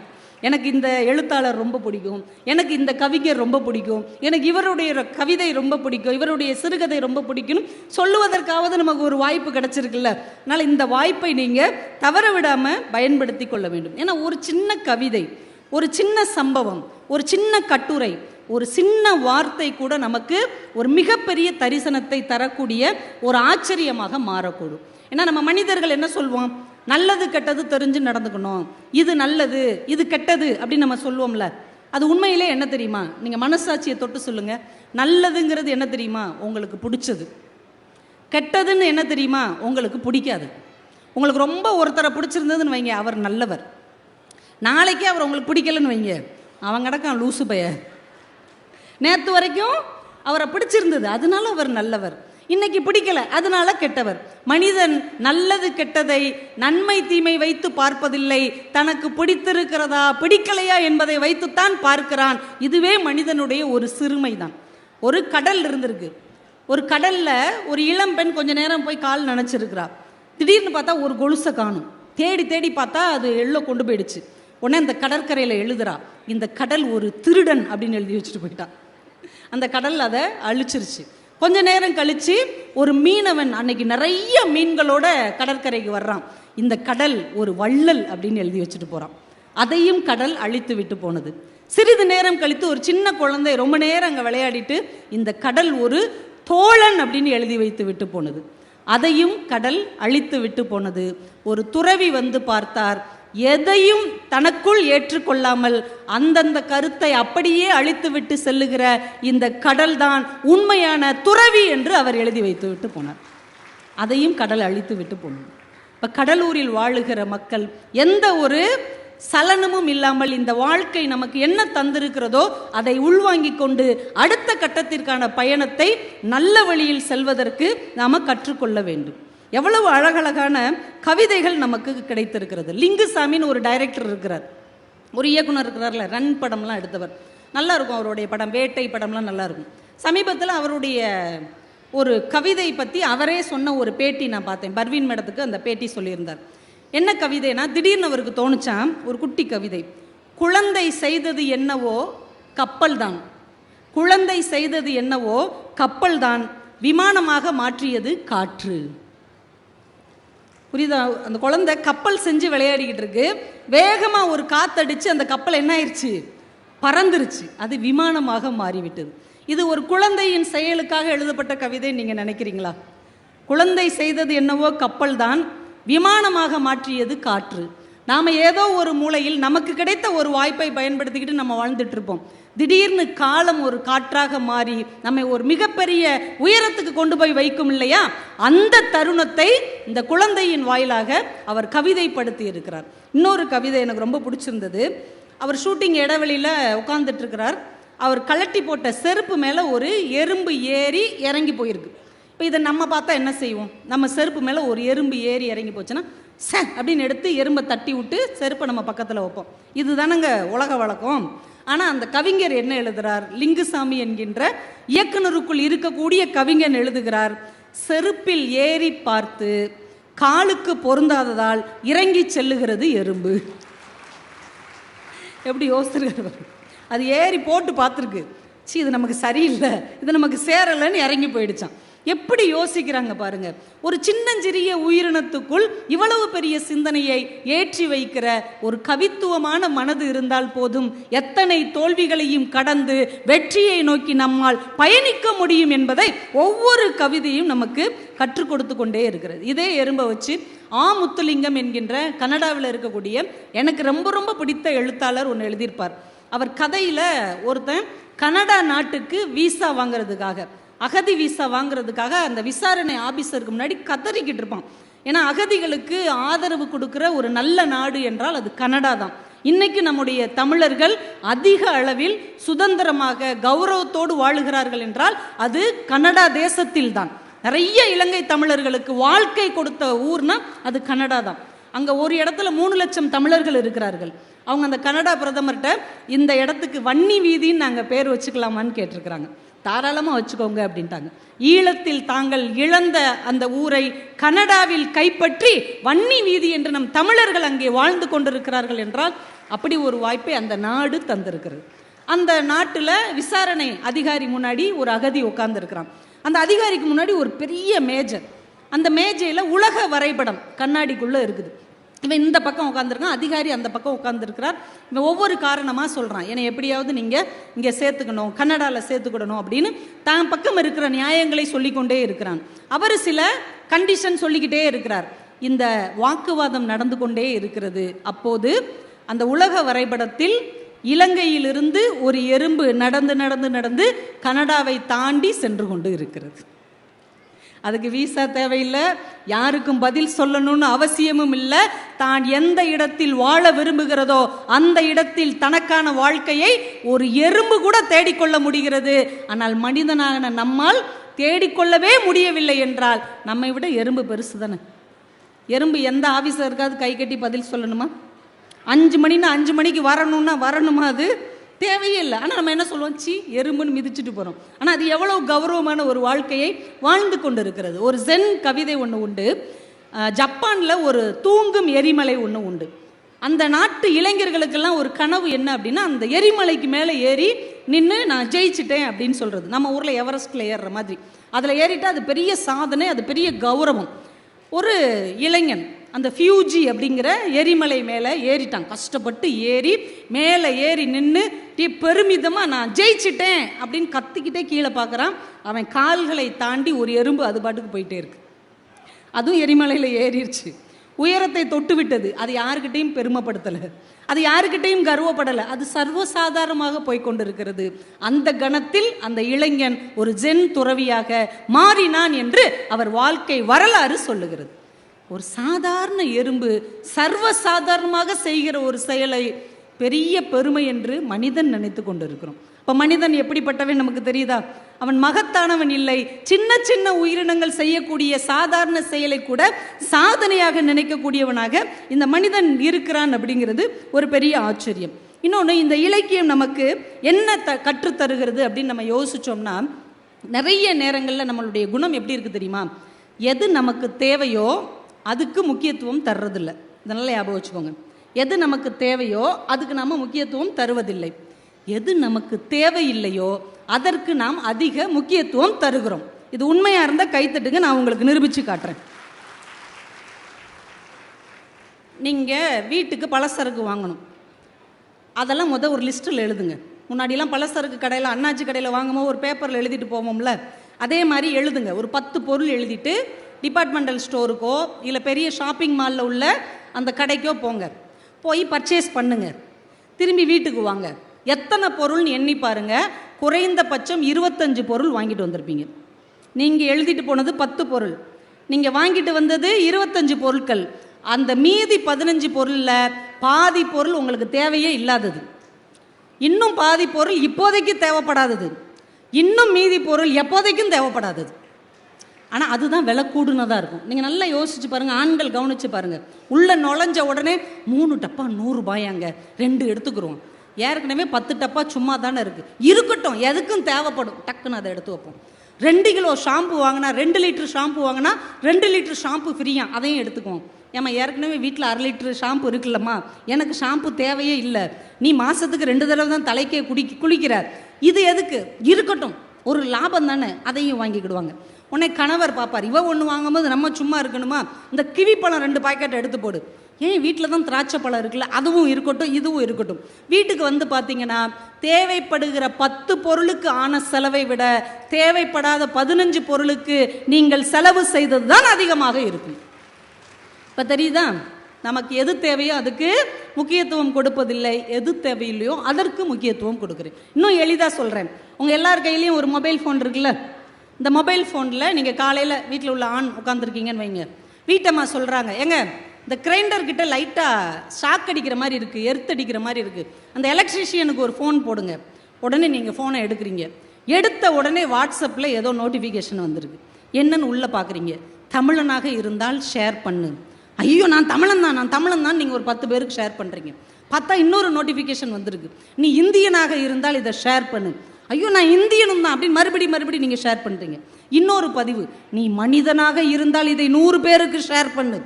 எனக்கு இந்த எழுத்தாளர் ரொம்ப பிடிக்கும், எனக்கு இந்த கவிஞர் ரொம்ப பிடிக்கும், எனக்கு இவருடைய கவிதை ரொம்ப பிடிக்கும், இவருடைய சிறுகதை ரொம்ப பிடிக்கும் சொல்லுவதற்காவது நமக்கு ஒரு வாய்ப்பு கிடைச்சிருக்குல்ல. அதனால் இந்த வாய்ப்பை நீங்கள் தவற விடாமல் பயன்படுத்தி கொள்ள வேண்டும். ஏன்னா ஒரு சின்ன கவிதை, ஒரு சின்ன சம்பவம், ஒரு சின்ன கட்டுரை, ஒரு சின்ன வார்த்தை கூட நமக்கு ஒரு மிகப்பெரிய தரிசனத்தை தரக்கூடிய ஒரு ஆச்சரியமாக மாறக்கூடும். ஏன்னா நம்ம மனிதர்கள் என்ன சொல்வோம்? நல்லது கெட்டது தெரிஞ்சு நடந்துக்கணும், இது நல்லது இது கெட்டது அப்படின்னு நம்ம சொல்லுவோம்ல. அது உண்மையிலே என்ன தெரியுமா? நீங்கள் மனசாட்சியை தொட்டு சொல்லுங்க. நல்லதுங்கிறது என்ன தெரியுமா? உங்களுக்கு பிடிச்சது. கெட்டதுன்னு என்ன தெரியுமா? உங்களுக்கு பிடிக்காது. உங்களுக்கு ரொம்ப ஒருத்தரை பிடிச்சிருந்ததுன்னு வைங்க, அவர் நல்லவர். நாளைக்கு அவர் உங்களுக்கு பிடிக்கலன்னு வைங்க, அவன் கிடக்கான் லூசு பைய. நேற்று வரைக்கும் அவரை பிடிச்சிருந்தது அதனால அவர் நல்லவர், இன்னைக்கு பிடிக்கல அதனால கெட்டவர். மனிதன் நல்லது கெட்டதை நன்மை தீமை வைத்து பார்ப்பதில்லை, தனக்கு பிடித்திருக்கிறதா பிடிக்கலையா என்பதை வைத்துத்தான் பார்க்கிறான். இதுவே மனிதனுடைய ஒரு சிறுமை தான். ஒரு கடல் இருந்திருக்கு, ஒரு கடல்ல ஒரு இளம் பெண் கொஞ்ச நேரம் போய் கால் நனைச்சிருக்கிறா. திடீர்னு பார்த்தா ஒரு கொலுசை காணும். தேடி தேடி பார்த்தா அது எள்ளோ கொண்டு போயிடுச்சு. உடனே அந்த கடற்கரையில் எழுதுறா, இந்த கடல் ஒரு திருடன் அப்படின்னு எழுதி வச்சுட்டு போயிட்டான். அந்த கடல் அதை அழிச்சிருச்சு. கொஞ்ச நேரம் கழிச்சு ஒரு மீனவன் அன்னைக்கு நிறைய மீன்களோட கடற்கரைக்கு வர்றான். இந்த கடல் ஒரு வள்ளல் அப்படின்னு எழுதி வச்சுட்டு போறான். அதையும் கடல் அழித்து விட்டு போனது. சிறிது நேரம் கழித்து ஒரு சின்ன குழந்தை ரொம்ப நேரம் அங்கே விளையாடிட்டு இந்த கடல் ஒரு தோழன் அப்படின்னு எழுதி வைத்து விட்டு போனது. அதையும் கடல் அழித்து விட்டு போனது. ஒரு துறவி வந்து பார்த்தார், எதையும் தனக்குள் ஏற்றுக்கொள்ளாமல் அந்தந்த கருத்தை அப்படியே அழித்துவிட்டு செல்லுகிற இந்த கடல் தான் உண்மையான துறவி என்று அவர் எழுதி வைத்து விட்டு போனார். அதையும் கடல் அழித்து விட்டு போனார். இப்போ கடலூரில் வாழுகிற மக்கள் எந்த ஒரு சலனமும் இல்லாமல் இந்த வாழ்க்கை நமக்கு என்ன தந்திருக்கிறதோ அதை உள்வாங்கிக் கொண்டு அடுத்த கட்டத்திற்கான பயணத்தை நல்ல வழியில் செல்வதற்கு நாம் கற்றுக்கொள்ள வேண்டும். எவ்வளவு அழகழகான கவிதைகள் நமக்கு கிடைத்திருக்கிறது. லிங்குசாமின்னு ஒரு டைரக்டர் இருக்கிறார், ஒரு இயக்குனர் இருக்கிறார்ல, ரன் படம்லாம் எடுத்தவர், நல்லா இருக்கும் அவருடைய படம், வேட்டை படம்லாம் நல்லா இருக்கும். சமீபத்தில் அவருடைய ஒரு கவிதை பற்றி அவரே சொன்ன ஒரு பேட்டி நான் பார்த்தேன். பர்வீன் மேடத்துக்கு அந்த பேட்டி சொல்லியிருந்தார். என்ன கவிதைனா, திடீர்னு அவருக்கு தோணுச்சான் ஒரு குட்டி கவிதை. குழந்தை செய்தது என்னவோ கப்பல் தான், குழந்தை செய்தது என்னவோ கப்பல் தான், விமானமாக மாற்றியது காற்று. புரியுதா? அந்த குழந்தை கப்பல் செஞ்சு விளையாடிக்கிட்டு இருக்கு, வேகமாக ஒரு காத்தடிச்சு அந்த கப்பல் என்ன ஆயிடுச்சு, பறந்துருச்சு, அது விமானமாக மாறிவிட்டது. இது ஒரு குழந்தையின் செயலுக்காக எழுதப்பட்ட கவிதை நீங்கள் நினைக்கிறீங்களா? குழந்தை செய்தது என்னவோ கப்பல் தான், விமானமாக மாற்றியது காற்று. நாம் ஏதோ ஒரு மூலையில் நமக்கு கிடைத்த ஒரு வாய்ப்பை பயன்படுத்திக்கிட்டு நம்ம வாழ்ந்துட்டு இருப்போம். திடீர்னு காலம் ஒரு காற்றாக மாறி நம்மை ஒரு மிகப்பெரிய உயரத்துக்கு கொண்டு போய் வைக்கும் இல்லையா? அந்த தருணத்தை இந்த குழந்தையின் வாயிலாக அவர் கவிதைப்படுத்தி இருக்கிறார். இன்னொரு கவிதை எனக்கு ரொம்ப பிடிச்சிருந்தது. அவர் ஷூட்டிங் இடைவெளியில் உட்கார்ந்துட்டு இருக்கிறார். அவர் கழட்டி போட்ட செருப்பு மேலே ஒரு எறும்பு ஏறி இறங்கி போயிருக்கு. இப்போ இதை நம்ம பார்த்தா என்ன செய்வோம்? நம்ம செருப்பு மேலே ஒரு எறும்பு ஏறி இறங்கி போச்சுன்னா அப்படின்னு எடுத்து எறும்பை தட்டி விட்டு செருப்பை நம்ம பக்கத்தில் வைப்போம். இது தானங்க உலக வழக்கம். ஆனால் அந்த கவிஞர் என்ன எழுதுகிறார்? லிங்குசாமி என்கின்ற இயக்குனருக்குள் இருக்கக்கூடிய கவிஞன் எழுதுகிறார், செருப்பில் ஏறி பார்த்து காலுக்கு பொருந்தாததால் இறங்கி செல்லுகிறது எறும்பு. எப்படி யோசிச்சிருக்கிறார்? அது ஏறி போட்டு பார்த்துருக்கு, இது நமக்கு சரியில்லை, இது நமக்கு சேரலைன்னு இறங்கி போயிடுச்சான். எப்படி யோசிக்கிறாங்க பாருங்க. ஒரு சின்னஞ்சிறிய உயிரினத்துக்குள் இவ்வளவு பெரிய சிந்தனையை ஏற்றி வைக்கிற ஒரு கவித்துவமான மனது இருந்தால் போதும், எத்தனை தோல்விகளையும் கடந்து வெற்றியை நோக்கி நம்மால் பயணிக்க முடியும் என்பதை ஒவ்வொரு கவிதையும் நமக்கு கற்றுக் கொடுத்து கொண்டே இருக்கிறது. இதே எறும்பை வச்சு முத்துலிங்கம் என்கின்ற கனடாவில் இருக்கக்கூடிய எனக்கு ரொம்ப ரொம்ப பிடித்த எழுத்தாளர் ஒன்று எழுதியிருப்பார். அவர் கதையில் ஒருத்தன் கனடா நாட்டுக்கு வீசா வாங்கிறதுக்காக, அகதி வீசா வாங்கிறதுக்காக அந்த விசாரணை ஆபீசருக்கு முன்னாடி கதறிக்கிட்டு இருப்பான். ஏன்னா அகதிகளுக்கு ஆதரவு கொடுக்குற ஒரு நல்ல நாடு என்றால் அது கனடா தான். இன்னைக்கு நம்முடைய தமிழர்கள் அதிக அளவில் சுதந்திரமாக கௌரவத்தோடு வாழுகிறார்கள் என்றால் அது கனடா தேசத்தில் தான். நிறைய இலங்கை தமிழர்களுக்கு வாழ்க்கை கொடுத்த ஊர்னா அது கனடா தான். அங்கே ஒரு இடத்துல 3 லட்சம் தமிழர்கள் இருக்கிறார்கள். அவங்க அந்த கனடா பிரதமர்கிட்ட இந்த இடத்துக்கு வன்னி வீதின்னு நாங்கள் பேர் வச்சுக்கலாமான்னு கேட்டிருக்கிறாங்க. தாராளமாக வச்சுக்கோங்க அப்படின்ட்டாங்க. ஈழத்தில் தாங்கள் இழந்த அந்த ஊரை கனடாவில் கைப்பற்றி வன்னி வீதி என்று நம் தமிழர்கள் அங்கே வாழ்ந்து கொண்டிருக்கிறார்கள் என்றால் அப்படி ஒரு வாய்ப்பை அந்த நாடு தந்திருக்கிறது. அந்த நாட்டில் விசாரணை அதிகாரி முன்னாடி ஒரு அகதி உட்கார்ந்துருக்கிறான். அந்த அதிகாரிக்கு முன்னாடி ஒரு பெரிய மேஜர், அந்த மேஜையில் உலக வரைபடம் கண்ணாடிக்குள்ளே இருக்குது. இவன் இந்த பக்கம் உட்காந்துருக்கான், அதிகாரி அந்த பக்கம் உட்காந்துருக்கிறார். இவன் ஒவ்வொரு காரணமாக சொல்கிறான், என்னை எப்படியாவது நீங்கள் இங்கே சேர்த்துக்கணும், கன்னடாவில் சேர்த்துக்கிடணும் அப்படின்னு தான் பக்கம் இருக்கிற நியாயங்களை சொல்லிக்கொண்டே இருக்கிறான். அவர் சில கண்டிஷன் சொல்லிக்கிட்டே இருக்கிறார். இந்த வாக்குவாதம் நடந்து கொண்டே இருக்கிறது. அப்போது அந்த உலக வரைபடத்தில் இலங்கையிலிருந்து ஒரு எறும்பு நடந்து நடந்து நடந்து கனடாவை தாண்டி சென்று கொண்டு இருக்கிறது. அதுக்கு வீசா தேவையில்லை, யாருக்கும் பதில் சொல்லணும்னு அவசியமும் இல்லை. தான் எந்த இடத்தில் வாழ விரும்புகிறதோ அந்த இடத்தில் தனக்கான வாழ்க்கையை ஒரு எறும்பு கூட தேடிக்கொள்ள முடிகிறது. ஆனால் மனிதனான நம்மால் தேடிக்கொள்ளவே முடியவில்லை என்றால் நம்மை விட எறும்பு பெருசு தானே. எறும்பு எந்த ஆஃபீஸருக்காவது கை கட்டி பதில் சொல்லணுமா? 5 மணின்னா 5 மணிக்கு வரணும்னா வரணுமா? அது தேவையே இல்லை. ஆனால் நம்ம என்ன சொல்லுவோம், எறும்புன்னு மிதிச்சுட்டு போகிறோம். ஆனால் அது எவ்வளோ கௌரவமான ஒரு வாழ்க்கையை வாழ்ந்து கொண்டு இருக்கிறது. ஒரு ஜென் கவிதை ஒன்று உண்டு. ஜப்பானில் ஒரு தூங்கும் எரிமலை ஒன்று உண்டு. அந்த நாட்டு இளைஞர்களுக்கெல்லாம் ஒரு கனவு என்ன அப்படின்னா, அந்த எரிமலைக்கு மேலே ஏறி நின்று நான் ஜெயிச்சிட்டேன் அப்படின்னு சொல்கிறது. நம்ம ஊரில் எவரெஸ்ட்டில் ஏறுற மாதிரி அதில் ஏறிட்டால் அது பெரிய சாதனை, அது பெரிய கௌரவம். ஒரு இளைஞன் அந்த ஃபியூஜி அப்படிங்கிற எரிமலை மேலே ஏறிட்டான். கஷ்டப்பட்டு ஏறி மேலே ஏறி நின்று பெருமிதமாக நான் ஜெயிச்சிட்டேன் அப்படின்னு கத்திக்கிட்டே கீழே பார்க்குறான். அவன் கால்களை தாண்டி ஒரு எறும்பு அது பாட்டுக்கு போயிட்டே இருக்கு. அதுவும் எரிமலையில் ஏறிடுச்சு. உயரத்தை தொட்டு விட்டது. அது யாருக்கிட்டையும் பெருமைப்படுத்தலை, அது யாருக்கிட்டையும் கர்வப்படலை, அது சர்வசாதாரணமாக போய்கொண்டிருக்கிறது. அந்த கணத்தில் அந்த இளைஞன் ஒரு ஜென் துறவியாக மாறினான் என்று அவர் வாழ்க்கை வரலாறு சொல்லுகிறது. ஒரு சாதாரண எறும்பு சர்வசாதாரணமாக செய்கிற ஒரு செயலை பெரிய பெருமை என்று மனிதன் நினைத்து கொண்டிருக்கிறோம். இப்போ மனிதன் எப்படிப்பட்டவன் நமக்கு தெரியுதா? அவன் மகத்தானவன் இல்லை. சின்ன சின்ன உயிரினங்கள் செய்யக்கூடிய சாதாரண செயலை கூட சாதனையாக நினைக்கக்கூடியவனாக இந்த மனிதன் இருக்கிறான் அப்படிங்கிறது ஒரு பெரிய ஆச்சரியம். இன்னொன்று, இந்த இலக்கியம் நமக்கு என்ன கற்றுத்தருகிறது அப்படின்னு நம்ம யோசிச்சோம்னா, நிறைய நேரங்களில் நம்மளுடைய குணம் எப்படி இருக்குது தெரியுமா? எது நமக்கு தேவையோ அதுக்கு முக்கியத்துவம் தர்றதில்லை. இதனால் ஞாபகம் வச்சுக்கோங்க. எது நமக்கு தேவையோ அதுக்கு நாம் முக்கியத்துவம் தருவதில்லை. எது நமக்கு தேவையில்லையோ அதற்கு நாம் அதிக முக்கியத்துவம் தருகிறோம். இது உண்மையாக இருந்தால் கைத்தட்டுங்க, நான் உங்களுக்கு நிரூபித்து காட்டுறேன். நீங்கள் வீட்டுக்கு பலசரக்கு வாங்கணும், அதெல்லாம் ஒரு லிஸ்ட்டில் எழுதுங்க. முன்னாடியெல்லாம் பலசரக்கு கடையில், அண்ணாச்சி கடையில் வாங்கும்போது ஒரு பேப்பரில் எழுதிட்டு போவோம்ல, அதே மாதிரி எழுதுங்க. ஒரு 10 பொருள் எழுதிட்டு டிபார்ட்மெண்டல் ஸ்டோருக்கோ இல்லை பெரிய ஷாப்பிங் மாலில் உள்ள அந்த கடைக்கோ போங்க. போய் பர்ச்சேஸ் பண்ணுங்க. திரும்பி வீட்டுக்கு வாங்க. எத்தனை பொருள்னு எண்ணி பாருங்க. குறைந்தபட்சம் 25 பொருள் வாங்கிட்டு வந்திருப்பீங்க. நீங்கள் எழுதிட்டு போனது 10 பொருள், நீங்கள் வாங்கிட்டு வந்தது 25 பொருட்கள். அந்த மீதி 15 பொருளில் பாதி பொருள் உங்களுக்கு தேவையே இல்லாதது, இன்னும் பாதி பொருள் இப்போதைக்கு தேவைப்படாதது, இன்னும் மீதி பொருள் எப்போதைக்கும் தேவைப்படாதது. ஆனால் அதுதான் விலை கூடுனதாக இருக்கும். நீங்கள் நல்லா யோசிச்சு பாருங்கள், ஆண்கள் கவனித்து பாருங்கள். உள்ளே நுழைஞ்ச உடனே 3 டப்பா 100 ரூபாயாங்க, 2 எடுத்துக்கிறோம். ஏற்கனவே 10 டப்பா சும்மா தானே இருக்குது, இருக்கட்டும், எதுக்கும் தேவைப்படும், டக்குன்னு அதை எடுத்து வைப்போம். 2 கிலோ ஷாம்பு வாங்கினா, 2 லிட்டர் ஷாம்பு வாங்கினா 2 லிட்டர் ஷாம்பு ஃப்ரீயா, அதையும் எடுத்துக்குவோம். ஏமா ஏற்கனவே வீட்டில் 1/2 லிட்டர் ஷாம்பு இருக்குல்லம்மா, எனக்கு ஷாம்பு தேவையே இல்லை, நீ மாதத்துக்கு 2 தடவை தான் தலைக்கே குளிக்கிற, இது எதுக்கு, இருக்கட்டும், ஒரு லாபம் தானே, அதையும் வாங்கிக்கிடுவாங்க. உடனே கணவர் பார்ப்பார், இவ ஒன்று வாங்கும்போது நம்ம சும்மா இருக்கணுமா, இந்த கிவி பழம் 2 பாக்கெட் எடுத்து போடு, ஏன் வீட்டில் தான் திராட்சை பழம் இருக்குல்ல, அதுவும் இருக்கட்டும், இதுவும் இருக்கட்டும். வீட்டுக்கு வந்து பார்த்தீங்கன்னா தேவைப்படுகிற 10 பொருளுக்கு ஆன செலவை விட தேவைப்படாத 15 பொருளுக்கு நீங்கள் செலவு செய்தது தான் அதிகமாக இருக்கும். இப்போ தெரியுதா, நமக்கு எது தேவையோ அதுக்கு முக்கியத்துவம் கொடுப்பதில்லை, எது தேவையில்லையோ அதற்கு முக்கியத்துவம் கொடுக்குறேன். இன்னும் எளிதாக சொல்கிறேன், உங்கள் எல்லார் கையிலையும் ஒரு மொபைல் ஃபோன் இருக்குல்ல, இந்த மொபைல் ஃபோனில் நீங்கள் காலையில் வீட்டில் உள்ள ஆண் உட்காந்துருக்கீங்கன்னு வைங்க, வீட்டம்மா சொல்கிறாங்க, ஏங்க இந்த கிரைண்டர்கிட்ட லைட்டாக ஷாக் அடிக்கிற மாதிரி இருக்குது, எர்த்தடிக்கிற மாதிரி இருக்குது, அந்த எலக்ட்ரிஷியனுக்கு ஒரு ஃபோன் போடுங்க. உடனே நீங்கள் ஃபோனை எடுக்கிறீங்க, எடுத்த உடனே வாட்ஸ்அப்பில் ஏதோ நோட்டிஃபிகேஷன் வந்திருக்கு, என்னன்னு உள்ளே பார்க்குறீங்க, தமிழனாக இருந்தால் ஷேர் பண்ணு. ஐயோ நான் தமிழன் தான் நீங்கள் ஒரு 10 பேருக்கு ஷேர் பண்ணுறீங்க. பார்த்தா இன்னொரு நோட்டிஃபிகேஷன் வந்திருக்கு, நீ இந்தியனாக இருந்தால் இதை ஷேர் பண்ணு. ஐயோ நான் இந்தியனும் தான் அப்படின்னு மறுபடி நீங்கள் ஷேர் பண்ணுறீங்க. இன்னொரு பதிவு, நீ மனிதனாக இருந்தால் இதை 100 பேருக்கு ஷேர் பண்ணு.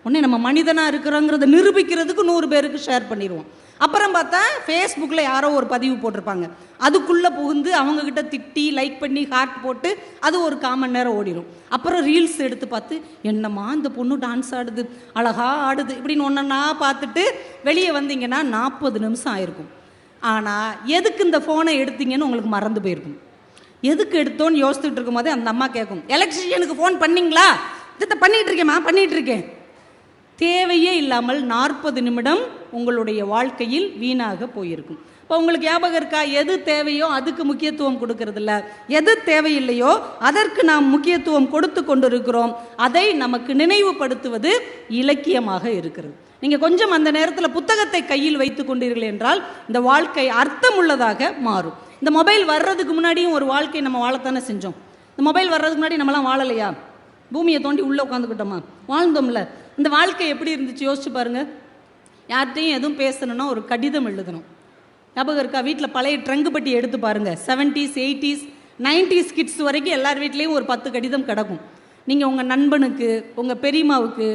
உடனே நம்ம மனிதனாக இருக்கிறோங்கிறத நிரூபிக்கிறதுக்கு 100 பேருக்கு ஷேர் பண்ணிடுவோம். அப்புறம் பார்த்தா ஃபேஸ்புக்கில் யாரோ ஒரு பதிவு போட்டிருப்பாங்க, அதுக்குள்ளே புகுந்து அவங்கக்கிட்ட திட்டி லைக் பண்ணி ஹார்ட் போட்டு அது ஒரு 1/4 மணி நேரம் ஓடிடும். அப்புறம் ரீல்ஸ் எடுத்து பார்த்து, என்னம்மா இந்த பொண்ணு டான்ஸ் ஆடுது, அழகா ஆடுது, இப்படின்னு ஒன்றா பார்த்துட்டு வெளியே வந்தீங்கன்னா 40 நிமிஷம் ஆயிருக்கும். ஆனால் எதுக்கு இந்த ஃபோனை எடுத்தீங்கன்னு உங்களுக்கு மறந்து போயிருக்கும். எதுக்கு எடுத்தோன்னு யோசிச்சுட்டு இருக்கும் போதே அந்த அம்மா கேட்கும், எலக்ட்ரிஷியனுக்கு ஃபோன் பண்ணிங்களா, இதை பண்ணிகிட்டு இருக்கேன். தேவையே இல்லாமல் 40 நிமிடம் உங்களுடைய வாழ்க்கையில் வீணாக போயிருக்கும். இப்போ உங்களுக்கு ஞாபகம் இருக்கா, எது தேவையோ அதுக்கு முக்கியத்துவம் கொடுக்கறதில்ல, எது தேவையில்லையோ அதற்கு நாம் முக்கியத்துவம் கொடுத்து கொண்டிருக்கிறோம். அதை நமக்கு நினைவுபடுத்துவது இலக்கியமாக இருக்கிறது. நீங்கள் கொஞ்சம் அந்த நேரத்தில் புத்தகத்தை கையில் வைத்து கொண்டீர்கள் என்றால் இந்த வாழ்க்கை அர்த்தமுள்ளதாக மாறும். இந்த மொபைல் வர்றதுக்கு முன்னாடியும் ஒரு வாழ்க்கை நம்ம வாழத்தானே செஞ்சோம். இந்த மொபைல் வர்றதுக்கு முன்னாடி நம்மளாம் வாழலையா? பூமியை தோண்டி உள்ளே உட்காந்துக்கிட்டோமா? வாழ்ந்தோம்ல. இந்த வாழ்க்கை எப்படி இருந்துச்சு யோசிச்சு பாருங்கள். யார்கிட்டையும் எதுவும் பேசணுன்னா ஒரு கடிதம் எழுதணும். ஞாபகம் இருக்கா? வீட்டில் பழைய ட்ரங்கு பட்டி எடுத்து பாருங்கள். 70s 80s 90s கிட்ஸ் வரைக்கும் எல்லார் வீட்லேயும் ஒரு 10 கடிதம் கிடக்கும். நீங்கள் உங்கள் நண்பனுக்கு, உங்கள் பெரியம்மாவுக்கு,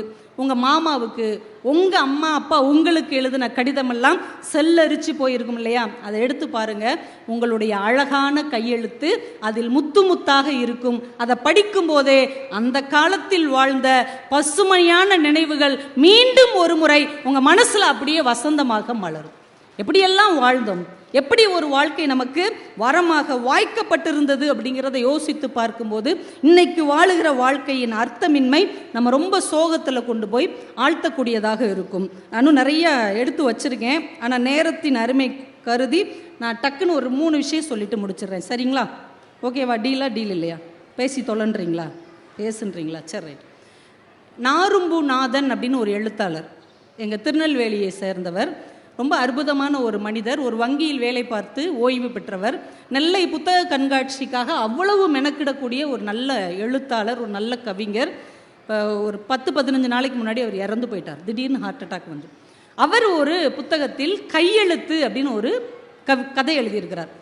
உங்கள் மாமாவுக்கு, உங்கள் அம்மா அப்பா உங்களுக்கு எழுதின கடிதமெல்லாம் செல்லரிச்சு போயிருக்கும் இல்லையா? அதை எடுத்து பாருங்கள். உங்களுடைய அழகான கையெழுத்து அதில் முத்து முத்தாக இருக்கும். அதை படிக்கும் போதே அந்த காலத்தில் வாழ்ந்த பசுமையான நினைவுகள் மீண்டும் ஒரு முறை உங்கள் மனசில் அப்படியே வசந்தமாக மலரும். எப்படியெல்லாம் வாழ்ந்தோம், எப்படி ஒரு வாழ்க்கை நமக்கு வரமாக வாய்க்கப்பட்டிருந்தது அப்படிங்கிறத யோசித்து பார்க்கும்போது இன்னைக்கு வாழுகிற வாழ்க்கையின் அர்த்தமின்மை நம்ம ரொம்ப சோகத்தில் கொண்டு போய் ஆழ்த்தக்கூடியதாக இருக்கும். நானும் நிறைய எடுத்து வச்சிருக்கேன், ஆனால் நேரத்தின் அருமை கருதி நான் டக்குன்னு ஒரு 3 விஷயம் சொல்லிட்டு முடிச்சிடுறேன். சரிங்களா? ஓகேவா? டீல் இல்லையா? பேசி தொலைன்றீங்களா? பேசுன்றீங்களா? சரி, ரைட். நாரும்புநாதன் அப்படின்னு ஒரு எழுத்தாளர், எங்கள் திருநெல்வேலியை சேர்ந்தவர். ரொம்ப அற்புதமான ஒரு மனிதர். ஒரு வங்கியில் வேலை பார்த்து ஓய்வு பெற்றவர். நெல்லை புத்தக கண்காட்சிக்காக அவ்வளவு மெனக்கிடக்கூடிய ஒரு நல்ல எழுத்தாளர், ஒரு நல்ல கவிஞர். ஒரு 10-15 நாளைக்கு முன்னாடி அவர் இறந்து போயிட்டார். திடீர்னு ஹார்ட் அட்டாக் வந்து. அவர் ஒரு புத்தகத்தில் கையெழுத்து அப்படின்னு ஒரு கதை எழுதியிருக்கிறார்.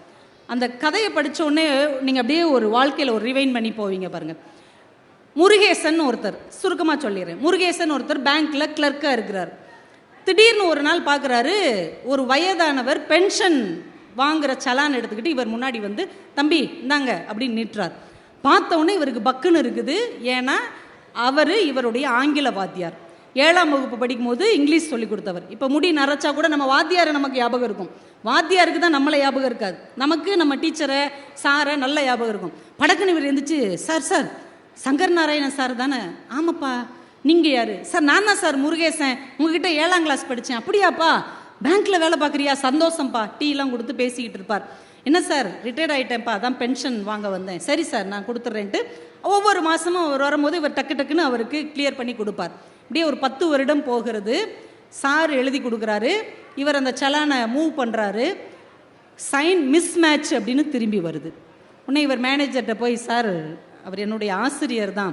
அந்த கதையை படித்த உடனே நீங்கள் அப்படியே ஒரு வாழ்க்கையில் ஒரு ரிவைன் பண்ணி போவீங்க பாருங்கள். முருகேசன் ஒருத்தர், சுருக்கமாக சொல்லிடுறேன். முருகேசன் ஒருத்தர் பேங்க்கில் கிளர்க்காக இருக்கிறார். திடீர்னு ஒரு நாள் பார்க்குறாரு, ஒரு வயதானவர் பென்ஷன் வாங்குகிற சலான் எடுத்துக்கிட்டு இவர் முன்னாடி வந்து, தம்பி இந்தாங்க அப்படின்னு நிற்றார். பார்த்த உடனே இவருக்கு பக்குன்னு இருக்குது. ஏன்னா அவர் இவருடைய ஆங்கில வாத்தியார். 7ஆம் வகுப்பு படிக்கும்போது இங்கிலீஷ் சொல்லி கொடுத்தவர். இப்போ முடி நரைச்சா கூட நம்ம வாத்தியாரை நமக்கு ஞாபகம் இருக்கும், வாத்தியாருக்கு தான் நம்மளை ஞாபகம் இருக்காது. நமக்கு நம்ம டீச்சரை சாரை நல்ல ஞாபகம் இருக்கும். படக்குன்னு இவர் இருந்துச்சு, சார் சங்கர் நாராயணன் சார் தானே? ஆமாப்பா. நீங்கள் யார்? சார் நான் தான் சார் முருகேசன், உங்ககிட்ட 7ஆம் கிளாஸ் படித்தேன். அப்படியாப்பா, பேங்க்கில் வேலை பார்க்குறியா? சந்தோஷம்ப்பா. டீலாம் கொடுத்து பேசிக்கிட்டு இருப்பார். என்ன சார், ரிட்டையர்ட் ஆகிட்டேன்ப்பா, அதான் பென்ஷன் வாங்க வந்தேன். சரி சார் நான் கொடுத்துட்றேன்ட்டு ஒவ்வொரு மாதமும் அவர் வரும்போது இவர் டக்குன்னு அவருக்கு கிளியர் பண்ணி கொடுப்பார். இப்படியே ஒரு 10 வருடம் போகிறது. சார் எழுதி கொடுக்குறாரு, இவர் அந்த சலானை மூவ் பண்ணுறாரு. சைன் மிஸ் மேட்ச் அப்படின்னு திரும்பி வருது. உடனே இவர் மேனேஜர்கிட்ட போய், சார் அவர் என்னுடைய ஆசிரியர் தான்,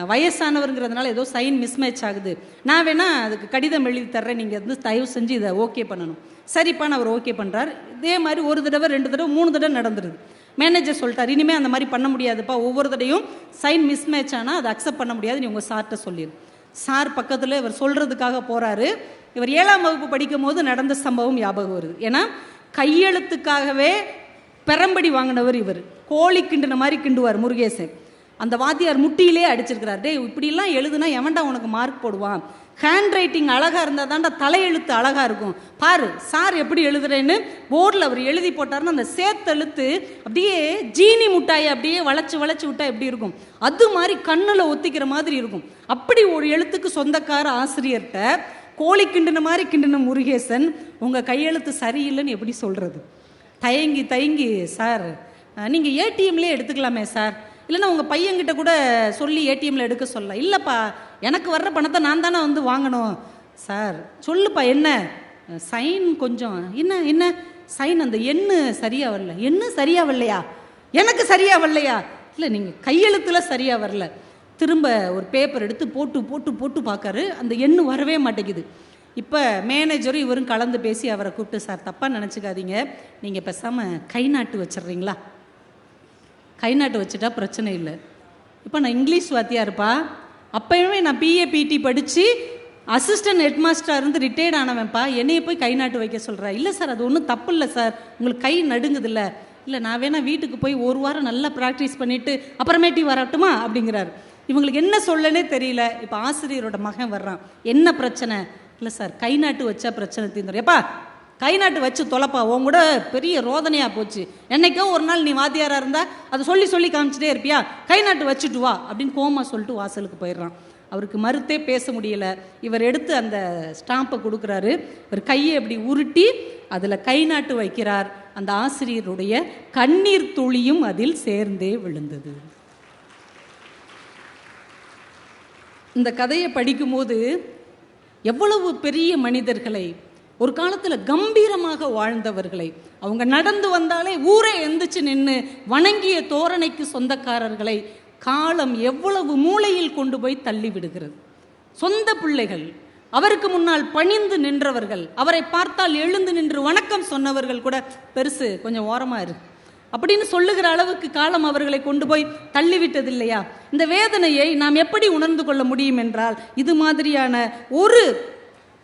வயசானவருங்கிறதுனால ஏதோ சைன் மிஸ்மேட்ச் ஆகுது, நான் வேணால் அதுக்கு கடிதம் எழுதி தர்றேன், நீங்கள் வந்து தயவு செஞ்சு இதை ஓகே பண்ணணும். சரிப்பான்னு அவர் ஓகே பண்ணுறார். இதே மாதிரி 1 தடவை 2 தடவை 3 தடவை நடந்துருது. மேனேஜர் சொல்லிட்டார், இனிமேல் அந்த மாதிரி பண்ண முடியாதுப்பா, ஒவ்வொரு தடையும் சைன் மிஸ்மேட்ச் ஆனால் அதை அக்செப்ட் பண்ண முடியாது, நீ உங்கள் சார்கிட்ட சொல்லிடு. சார் பக்கத்தில் இவர் சொல்கிறதுக்காக போகிறாரு. இவர் 7ஆம் வகுப்பு படிக்கும் போது நடந்த சம்பவம் ஞாபகம் வருது. ஏன்னா கையெழுத்துக்காகவே பெரம்படி வாங்கினவர் இவர். கோழி கிண்டுன மாதிரி கிண்டுவார் முருகேசன். அந்த வாத்தியார் முட்டியிலே அடிச்சிருக்கிறார். டே இப்படிலாம் எழுதுனா எவன்டா உனக்கு மார்க் போடுவான்? ஹேண்ட் ரைட்டிங் அழகாக இருந்தால் தான்டா தலையெழுத்து அழகாக இருக்கும். பாரு சார் எப்படி எழுதுறேன்னு போர்டில் அவர் எழுதி போட்டார்னு அந்த சேத்தெழுத்து அப்படியே ஜீனி முட்டாயை அப்படியே வளைச்சி விட்டா எப்படி இருக்கும், அது மாதிரி கண்ணில் ஒத்திக்கிற மாதிரி இருக்கும். அப்படி ஒரு எழுத்துக்கு சொந்தக்கார ஆசிரியர்கிட்ட கோழி கிண்டுன மாதிரி கிண்டுன முருகேசன் உங்கள் கையெழுத்து சரியில்லைன்னு எப்படி சொல்கிறது? தயங்கி சார் நீங்கள் ஏடிஎம்லேயே எடுத்துக்கலாமே சார், இல்லைன்னா உங்கள் பையன்கிட்ட கூட சொல்லி ஏடிஎம்மில் எடுக்க சொல்லலாம். இல்லைப்பா, எனக்கு வர்ற பணத்தை நான் தானே வந்து வாங்கணும். சார் சொல்லுப்பா, என்ன சைன் கொஞ்சம் என்ன சைன் அந்த எண்ணு சரியாக வரல. எண்ணு சரியாக வரலையா? எனக்கு சரியாக வரலையா? இல்லை நீங்கள் கையெழுத்தில் சரியாக வரல. திரும்ப ஒரு பேப்பர் எடுத்து போட்டு பார்க்காரு, அந்த எண்ணு வரவே மாட்டேங்குது. இப்போ மேனேஜரும் இவரும் கலந்து பேசி அவரை கூப்பிட்டு, சார் தப்பாக நினச்சிக்காதீங்க, நீங்கள் பேசாமல் கை நாட்டு வச்சிட்றீங்களா? கை நாட்டு வச்சுட்டா பிரச்சனை இல்லை. இப்போ நான் இங்கிலீஷ் வாத்தியாருப்பா, அப்போயுமே நான் பிஏபிடி படித்து அசிஸ்டன்ட் ஹெட் மாஸ்டராக இருந்து ரிட்டையர்ட் ஆனவன்ப்பா, என்னையை போய் கை நாட்டு வைக்க சொல்கிறா? இல்லை சார் அது ஒன்றும் தப்பு இல்லை சார், உங்களுக்கு கை நடுங்குதில்ல. இல்லை நான் வேணால் வீட்டுக்கு போய் 1 வாரம் நல்லா ப்ராக்டிஸ் பண்ணிவிட்டு அப்புறமேட்டி வரட்டுமா அப்படிங்கிறார். இவங்களுக்கு என்ன சொல்லனே தெரியல. இப்போ ஆசிரியரோட மகன் வர்றான், என்ன பிரச்சனை? இல்லை சார் கை நாட்டு வச்சா பிரச்சனை தீர்ந்துடும். எப்பா கை நாட்டு வச்சு தொலைப்பா, உன் கூட பெரிய ரோதனையாக போச்சு, என்னைக்கோ ஒரு நாள் நீ வாத்தியாராக இருந்தால் அதை சொல்லி காமிச்சிட்டே இருப்பியா, கை நாட்டு வச்சுட்டு வா அப்படின்னு கோமா சொல்லிட்டு வாசலுக்கு போயிடுறான். அவருக்கு மறுத்தே பேச முடியல. இவர் எடுத்து அந்த ஸ்டாம்பை கொடுக்குறாரு. இவர் கையை அப்படி உருட்டி அதில் கை நாட்டு வைக்கிறார். அந்த ஆசிரியருடைய கண்ணீர் துளியும் அதில் சேர்ந்தே விழுந்தது. இந்த கதையை படிக்கும்போது எவ்வளவு பெரிய மனிதர்களை, ஒரு காலத்தில் கம்பீரமாக வாழ்ந்தவர்களை, அவங்க நடந்து வந்தாலே ஊரே எந்திரிச்சு நின்று வணங்கிய தோரணைக்கு சொந்தக்காரர்களை காலம் எவ்வளவு மூளையில் கொண்டு போய் தள்ளி விடுகிறது. சொந்த பிள்ளைகள், அவருக்கு முன்னால் பணிந்து நின்றவர்கள், அவரை பார்த்தால் எழுந்து நின்று வணக்கம் சொன்னவர்கள் கூட பெருசு கொஞ்சம் ஓரமாக இரு அப்படின்னு சொல்லுகிற அளவுக்கு காலம் அவர்களை கொண்டு போய் தள்ளிவிட்டது இல்லையா? இந்த வேதனையை நாம் எப்படி உணர்ந்து கொள்ள முடியும் என்றால், இது மாதிரியான ஒரு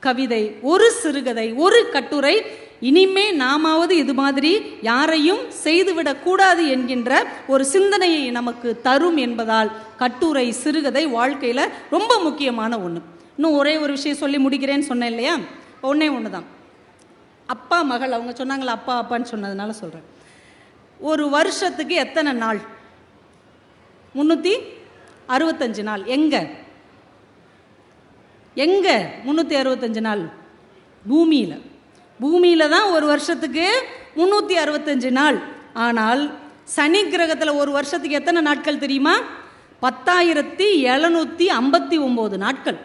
கவிதை, ஒரு சிறுகதை, ஒரு கட்டுரை இனிமே நாமாவது இது மாதிரி யாரையும் செய்துவிடக்கூடாது என்கின்ற ஒரு சிந்தனையை நமக்கு தரும் என்பதால் கட்டுரை, சிறுகதை வாழ்க்கையில் ரொம்ப முக்கியமான ஒன்று. இன்னும் ஒரே ஒரு விஷயம் சொல்லி முடிக்கிறேன்னு சொன்னேன் இல்லையா? ஒன்று தான். அப்பா மகள் அவங்க சொன்னாங்களா, அப்பா அப்பான்னு சொன்னதுனால சொல்கிறேன். ஒரு வருஷத்துக்கு எத்தனை நாள்? 365 நாள். எங்கே 365 நாள்? பூமியில் தான் ஒரு வருஷத்துக்கு 365 நாள். ஆனால் சனி கிரகத்தில் ஒரு வருஷத்துக்கு எத்தனை நாட்கள் தெரியுமா? 10,759 நாட்கள்.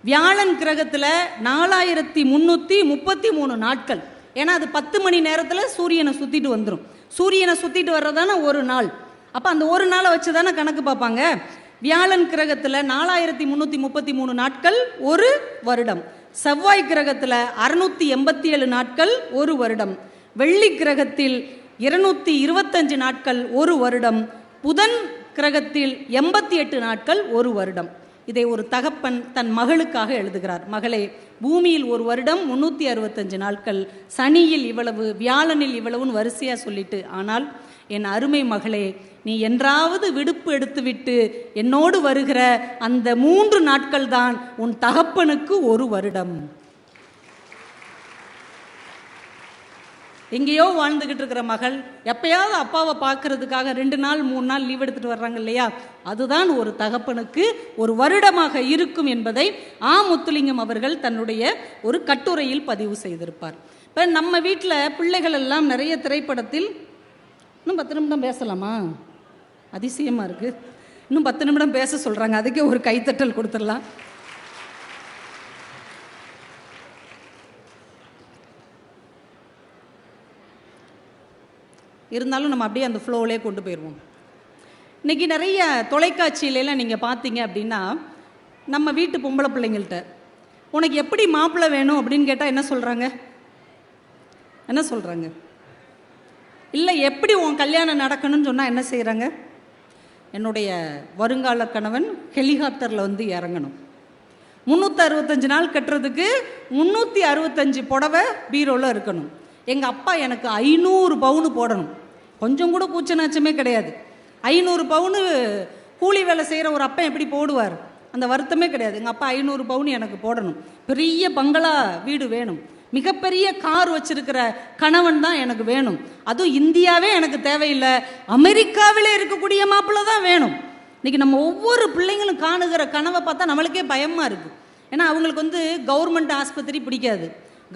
வியாழன் கிரகத்தில் 4,333 நாட்கள். ஏன்னா அது 10 மணி நேரத்தில் சூரியனை சுற்றிட்டு வந்துடும். சூரியனை சுற்றிட்டு வர்றதான ஒரு நாள். அப்போ அந்த ஒரு நாளை வச்சு தானே கணக்கு பார்ப்பாங்க. வியாழன் கிரகத்தில் 4,333 நாட்கள் ஒரு வருடம். செவ்வாய் கிரகத்தில் 687 நாட்கள் ஒரு வருடம். வெள்ளி கிரகத்தில் 225 நாட்கள் ஒரு வருடம். புதன் கிரகத்தில் 88 நாட்கள் ஒரு வருடம். இதை ஒரு தகப்பன் தன் மகளுக்காக எழுதுகிறார். மகளே, பூமியில் ஒரு வருடம் 365 நாட்கள், சனியில் இவ்வளவு, வியாழனில் இவ்வளவுன்னு வரிசையாக சொல்லிட்டு, ஆனால் என் அருமை மகளே, நீ என்றாவது விடுப்பு எடுத்துவிட்டு என்னோடு வருகிற அந்த 3 நாட்கள் தான் உன் தகப்பனுக்கு ஒரு வருடம். எங்கேயோ வாழ்ந்துக்கிட்டு இருக்கிற மகள் எப்பயாவது அப்பாவை பார்க்கறதுக்காக 2 நாள் 3 நாள் லீவ் எடுத்துகிட்டு வர்றாங்க இல்லையா, அதுதான் ஒரு தகப்பனுக்கு ஒரு வருடமாக இருக்கும் என்பதை முத்துலிங்கம் அவர்கள் தன்னுடைய ஒரு கட்டுரையில் பதிவு செய்திருப்பார். இப்போ நம்ம வீட்டில் பிள்ளைகள் எல்லாம் நிறைய திரைப்படத்தில் இன்னும் 10 நிமிடம் பேசலாமா? அதிசயமாக இருக்குது. இன்னும் 10 நிமிடம் பேச சொல்கிறாங்க. அதுக்கே ஒரு கைத்தட்டல் கொடுத்துடலாம். இருந்தாலும் நம்ம அப்படியே அந்த ஃப்ளோவிலே கொண்டு போயிடுவோம். இன்றைக்கி நிறைய தொலைக்காட்சியிலலாம் நீங்கள் பார்த்தீங்க அப்படின்னா, நம்ம வீட்டு பொம்பளை பிள்ளைங்கள்ட்ட உனக்கு எப்படி மாப்பிள்ளை வேணும் அப்படின்னு கேட்டால் என்ன சொல்கிறாங்க? இல்லை எப்படி உன் கல்யாணம் நடக்கணும்னு சொன்னால் என்ன செய்கிறாங்க? என்னுடைய வருங்கால கணவன் ஹெலிகாப்டரில் வந்து இறங்கணும், 365 நாள் கட்டுறதுக்கு 365 புடவை பீரோவில் இருக்கணும், எங்கள் அப்பா எனக்கு 500 பவுனு போடணும். கொஞ்சம் கூட கூச்சநாச்சமே கிடையாது. 500 பவுனு கூலி வேலை செய்கிற ஒரு அப்பா எப்படி போடுவார்? அந்த வருத்தமே கிடையாது. எங்கள் அப்பா 500 பவுன் எனக்கு போடணும், பெரிய பங்களா வீடு வேணும், மிகப்பெரிய கார் வச்சிருக்கிற கணவன் தான் எனக்கு வேணும், அதுவும் இந்தியாவே எனக்கு தேவையில்லை, அமெரிக்காவிலே இருக்கக்கூடிய மாப்பிள்ளை தான் வேணும். இன்றைக்கி நம்ம ஒவ்வொரு பிள்ளைங்களும் காணுகிற கனவை பார்த்தா நம்மளுக்கே பயமாக இருக்குது. ஏன்னா அவங்களுக்கு வந்து கவர்மெண்ட் ஆஸ்பத்திரி பிடிக்காது,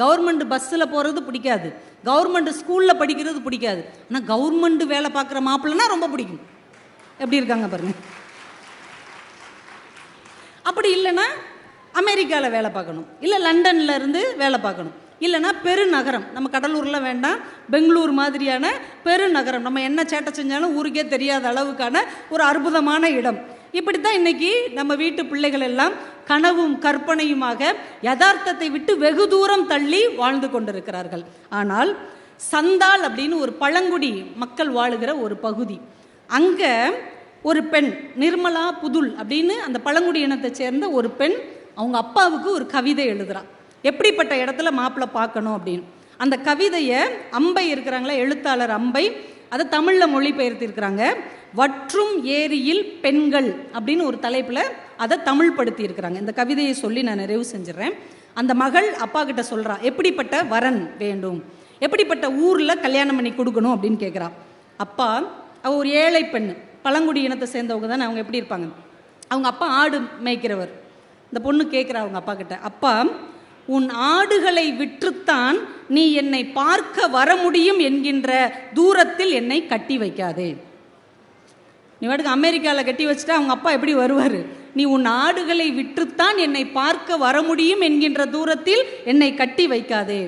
கவர்மெண்ட் பஸ்ஸில் போகிறது பிடிக்காது, கவர்மெண்ட் ஸ்கூலில் படிக்கிறது பிடிக்காது. ஆனால் கவர்மெண்ட் வேலை பார்க்குற மாப்பிள்ளைனா ரொம்ப பிடிக்கும். எப்படி இருக்காங்க பாருங்க. அப்படி இல்லைன்னா அமெரிக்காவில் வேலை பார்க்கணும், இல்லை லண்டனில் இருந்து வேலை பார்க்கணும், இல்லைன்னா பெருநகரம், நம்ம கடலூரில் வேண்டாம், பெங்களூர் மாதிரியான பெருநகரம், நம்ம என்ன சேட்டை செஞ்சாலும் ஊருக்கே தெரியாத அளவுக்கான ஒரு அற்புதமான இடம். இப்படித்தான் இன்னைக்கு நம்ம வீட்டு பிள்ளைகள் எல்லாம் கனவும் கற்பனையுமாக யதார்த்தத்தை விட்டு வெகு தூரம் தள்ளி வாழ்ந்து கொண்டிருக்கிறார்கள். ஆனால் சந்தால் அப்படின்னு ஒரு பழங்குடி மக்கள் வாழுகிற ஒரு பகுதி, அங்கே ஒரு பெண் நிர்மலா புதுல் அப்படின்னு அந்த பழங்குடி இனத்தை சேர்ந்த ஒரு பெண் அவங்க அப்பாவுக்கு ஒரு கவிதை எழுதுகிறான், எப்படிப்பட்ட இடத்துல மாப்பிள்ளை பார்க்கணும் அப்படின்னு. அந்த கவிதையை அம்பை இருக்கிறாங்களே எழுத்தாளர் அம்பை, அதை தமிழில் மொழிபெயர்த்திருக்கிறாங்க. வற்றும் ஏரியில் பெண்கள் அப்படின்னு ஒரு தலைப்பில் அதை தமிழ் படுத்தி இருக்கிறாங்க. இந்த கவிதையை சொல்லி நான் நிறைவு செஞ்சிடறேன். அந்த மகள் அப்பா கிட்ட சொல்கிறா, எப்படிப்பட்ட வரன் வேண்டும், எப்படிப்பட்ட ஊரில் கல்யாணம் பண்ணி கொடுக்கணும் அப்படின்னு கேட்குறா. அப்பா, அவ ஒரு ஏழை பெண், பழங்குடி இனத்தை சேர்ந்தவங்க தானே, அவங்க எப்படி இருப்பாங்க, அவங்க அப்பா ஆடு மேய்க்கிறவர். இந்த பொண்ணு கேட்குறா அவங்க அப்பா கிட்ட, அப்பா உன் ஆடுகளை விற்றுத்தான் நீ என்னை பார்க்க வர முடியும் என்கின்ற தூரத்தில் என்னை கட்டி வைக்காதே. நீ வாட்டுக்கு அமெரிக்காவில் கட்டி வச்சுட்டா அவங்க அப்பா எப்படி வருவார்? நீ உன் ஆடுகளை விற்றுத்தான் என்னை பார்க்க வர முடியும் என்கின்ற தூரத்தில் என்னை கட்டி வைக்காதே.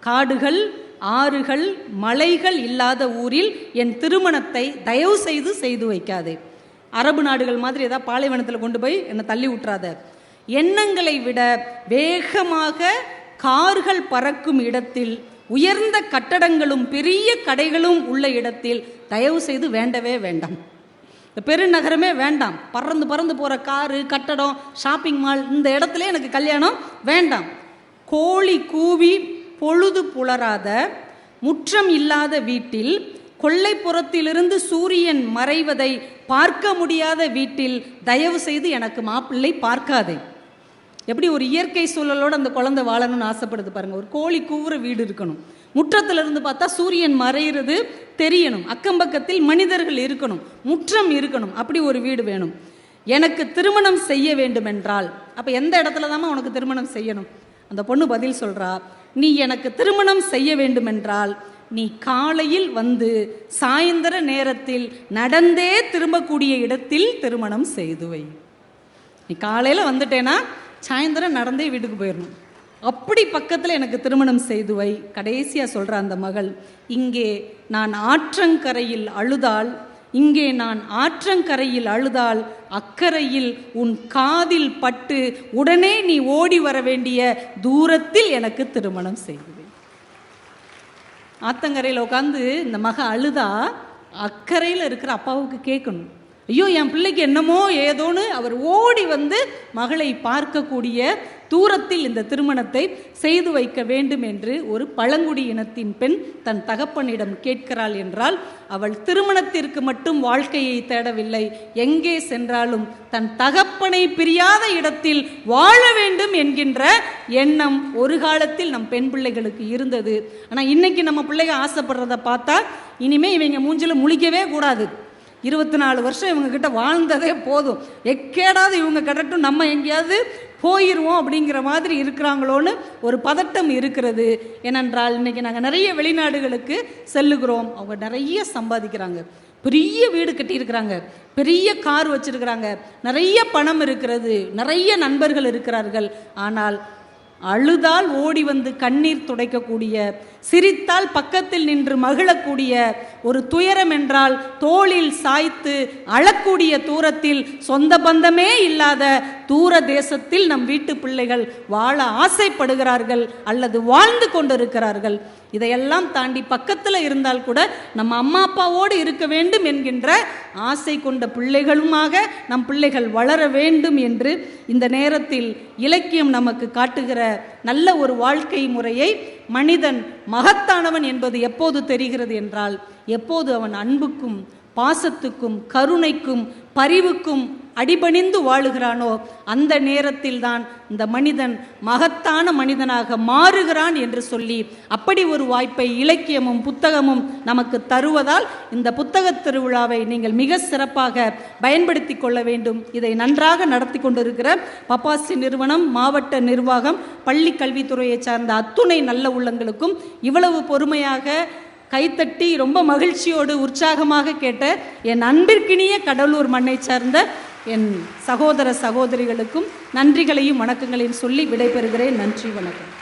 காடுகள் ஆறுகள் மலைகள் இல்லாத ஊரில் என் திருமணத்தை தயவு செய்து வைக்காதே. அரபு நாடுகள் மாதிரி ஏதாவது பாலைவனத்தில் கொண்டு போய் என்னை தள்ளி விட்டுறாத. எண்ணங்களை விட வேகமாக கார்கள் பறக்கும் இடத்தில், உயர்ந்த கட்டடங்களும் பெரிய கடைகளும் உள்ள இடத்தில் தயவு செய்து வேண்டவே வேண்டாம். இந்த பெருநகரமே வேண்டாம். பறந்து பறந்து போகிற காரு, கட்டடம், ஷாப்பிங் மால், இந்த இடத்துல எனக்கு கல்யாணம் வேண்டாம். கோழி கூவி பொழுது புலராத முற்றம் இல்லாத வீட்டில், கொல்லைப்புறத்திலிருந்து சூரியன் மறைவதை பார்க்க முடியாத வீட்டில் தயவு செய்து எனக்கு மாப்பிள்ளை பார்க்காதே. எப்படி ஒரு இயற்கை சூழலோடு அந்த குழந்தை வாழணும்னு ஆசைப்படுது பாருங்கள். ஒரு கோழி கூவுற வீடு இருக்கணும், முற்றத்திலிருந்து பார்த்தா சூரியன் மறைகிறது தெரியணும், அக்கம் பக்கத்தில் மனிதர்கள் இருக்கணும், முற்றம் இருக்கணும், அப்படி ஒரு வீடு வேணும். எனக்கு திருமணம் செய்ய வேண்டுமென்றால், அப்போ எந்த இடத்துல தாம்மா உனக்கு திருமணம் செய்யணும்? அந்த பொண்ணு பதில் சொல்கிறா, நீ எனக்கு திருமணம் செய்ய வேண்டுமென்றால் நீ காலையில் வந்து சாயந்தர நேரத்தில் நடந்தே திரும்பக்கூடிய இடத்தில் திருமணம் செய்து வை. நீ காலையில் வந்துட்டேன்னா சாயந்தரம் நடந்தே வீட்டுக்கு போயிடணும், அப்படி பக்கத்தில் எனக்கு திருமணம் செய்து வை. கடைசியாக சொல்கிற அந்த மகள், இங்கே நான் ஆற்றங்கரையில் அழுதால், இங்கே நான் ஆற்றங்கரையில் அழுதால் அக்கரையில் உன் காதில் பட்டு உடனே நீ ஓடி வர வேண்டிய தூரத்தில் எனக்கு திருமணம் செய்து வை. ஆத்தங்கரையில் உட்காந்து இந்த மக அழுதா அக்கறையில் இருக்கிற அப்பாவுக்கு கேட்கணும், ஐயோ என் பிள்ளைக்கு என்னமோ ஏதோன்னு அவர் ஓடி வந்து மகளை பார்க்கக்கூடிய தூரத்தில் இந்த திருமணத்தை செய்து வைக்க வேண்டும் என்று ஒரு பழங்குடி இனத்தின் பெண் தன் தகப்பனிடம் கேட்கிறாள் என்றால், அவள் திருமணத்திற்கு மட்டும் வாழ்க்கையை தேடவில்லை, எங்கே சென்றாலும் தன் தகப்பனை பிரியாத இடத்தில் வாழ வேண்டும் என்கின்ற எண்ணம் ஒரு காலத்தில் நம் பெண் பிள்ளைகளுக்கு இருந்தது. ஆனால் இன்னைக்கு நம்ம பிள்ளைங்க ஆசைப்படுறத பார்த்தா இனிமே இவங்க மூஞ்சில முழிக்கவே கூடாது, 24 வருஷம் இவங்க கிட்ட வாழ்ந்ததே போதும், எக்கேடாவது இவங்க கிடட்டும், நம்ம எங்கேயாவது போயிடுவோம் அப்படிங்கிற மாதிரி இருக்கிறாங்களோன்னு ஒரு பதட்டம் இருக்கிறது. ஏனென்றால் இன்றைக்கி நாங்கள் நிறைய வெளிநாடுகளுக்கு செல்லுகிறோம், அவங்க நிறைய சம்பாதிக்கிறாங்க, பெரிய வீடு கட்டியிருக்கிறாங்க, பெரிய கார் வச்சிருக்கிறாங்க, நிறைய பணம் இருக்கிறது, நிறைய நண்பர்கள் இருக்கிறார்கள். ஆனால் அழுதால் ஓடி வந்து கண்ணீர் துடைக்கக்கூடிய, சிரித்தால் பக்கத்தில் நின்று மகிழக்கூடிய, ஒரு துயரம் என்றால் தோளில் சாய்த்து அழக்கூடிய தூரத்தில், சொந்த பந்தமே இல்லாத தூர தேசத்தில் நம் வீட்டு பிள்ளைகள் வாழ ஆசைப்படுகிறார்கள் அல்லது வாழ்ந்து கொண்டிருக்கிறார்கள். இதையெல்லாம் தாண்டி பக்கத்தில் இருந்தால் கூட நம்ம அம்மா அப்பாவோடு இருக்க வேண்டும் என்கின்ற ஆசை கொண்ட பிள்ளைகளுமாக நம் பிள்ளைகள் வளர வேண்டும் என்று இந்த நேரத்தில் இலக்கியம் நமக்கு காட்டுகிற நல்ல ஒரு வாழ்க்கை முறையை, மனிதன் மகத்தானவன் என்பது எப்போது தெரிகிறது என்றால், எப்போது அவன் அன்புக்கும் பாசத்துக்கும் கருணைக்கும் பரிவுக்கும் அடிபணிந்து வாழுகிறானோ அந்த நேரத்தில் தான் இந்த மனிதன் மகத்தான மனிதனாக மாறுகிறான் என்று சொல்லி, அப்படி ஒரு வாய்ப்பை இலக்கியமும் புத்தகமும் நமக்கு தருவதால் இந்த புத்தக திருவிழாவை நீங்கள் மிக சிறப்பாக பயன்படுத்தி கொள்ள வேண்டும். இதை நன்றாக நடத்தி கொண்டிருக்கிற பப்பாசி நிறுவனம், மாவட்ட நிர்வாகம், பள்ளி கல்வித்துறையை சார்ந்த அத்துணை நல்ல உள்ளங்களுக்கும் இவ்வளவு பொறுமையாக கைத்தட்டி ரொம்ப மகிழ்ச்சியோடு உற்சாகமாக கேட்ட என் அன்பிற்கினிய கடலூர் மண்ணை சார்ந்த என் சகோதர சகோதரிகளுக்கும் நன்றிகளையும் வணக்கங்களையும் சொல்லி விடைபெறுகிறேன். நன்றி, வணக்கம்.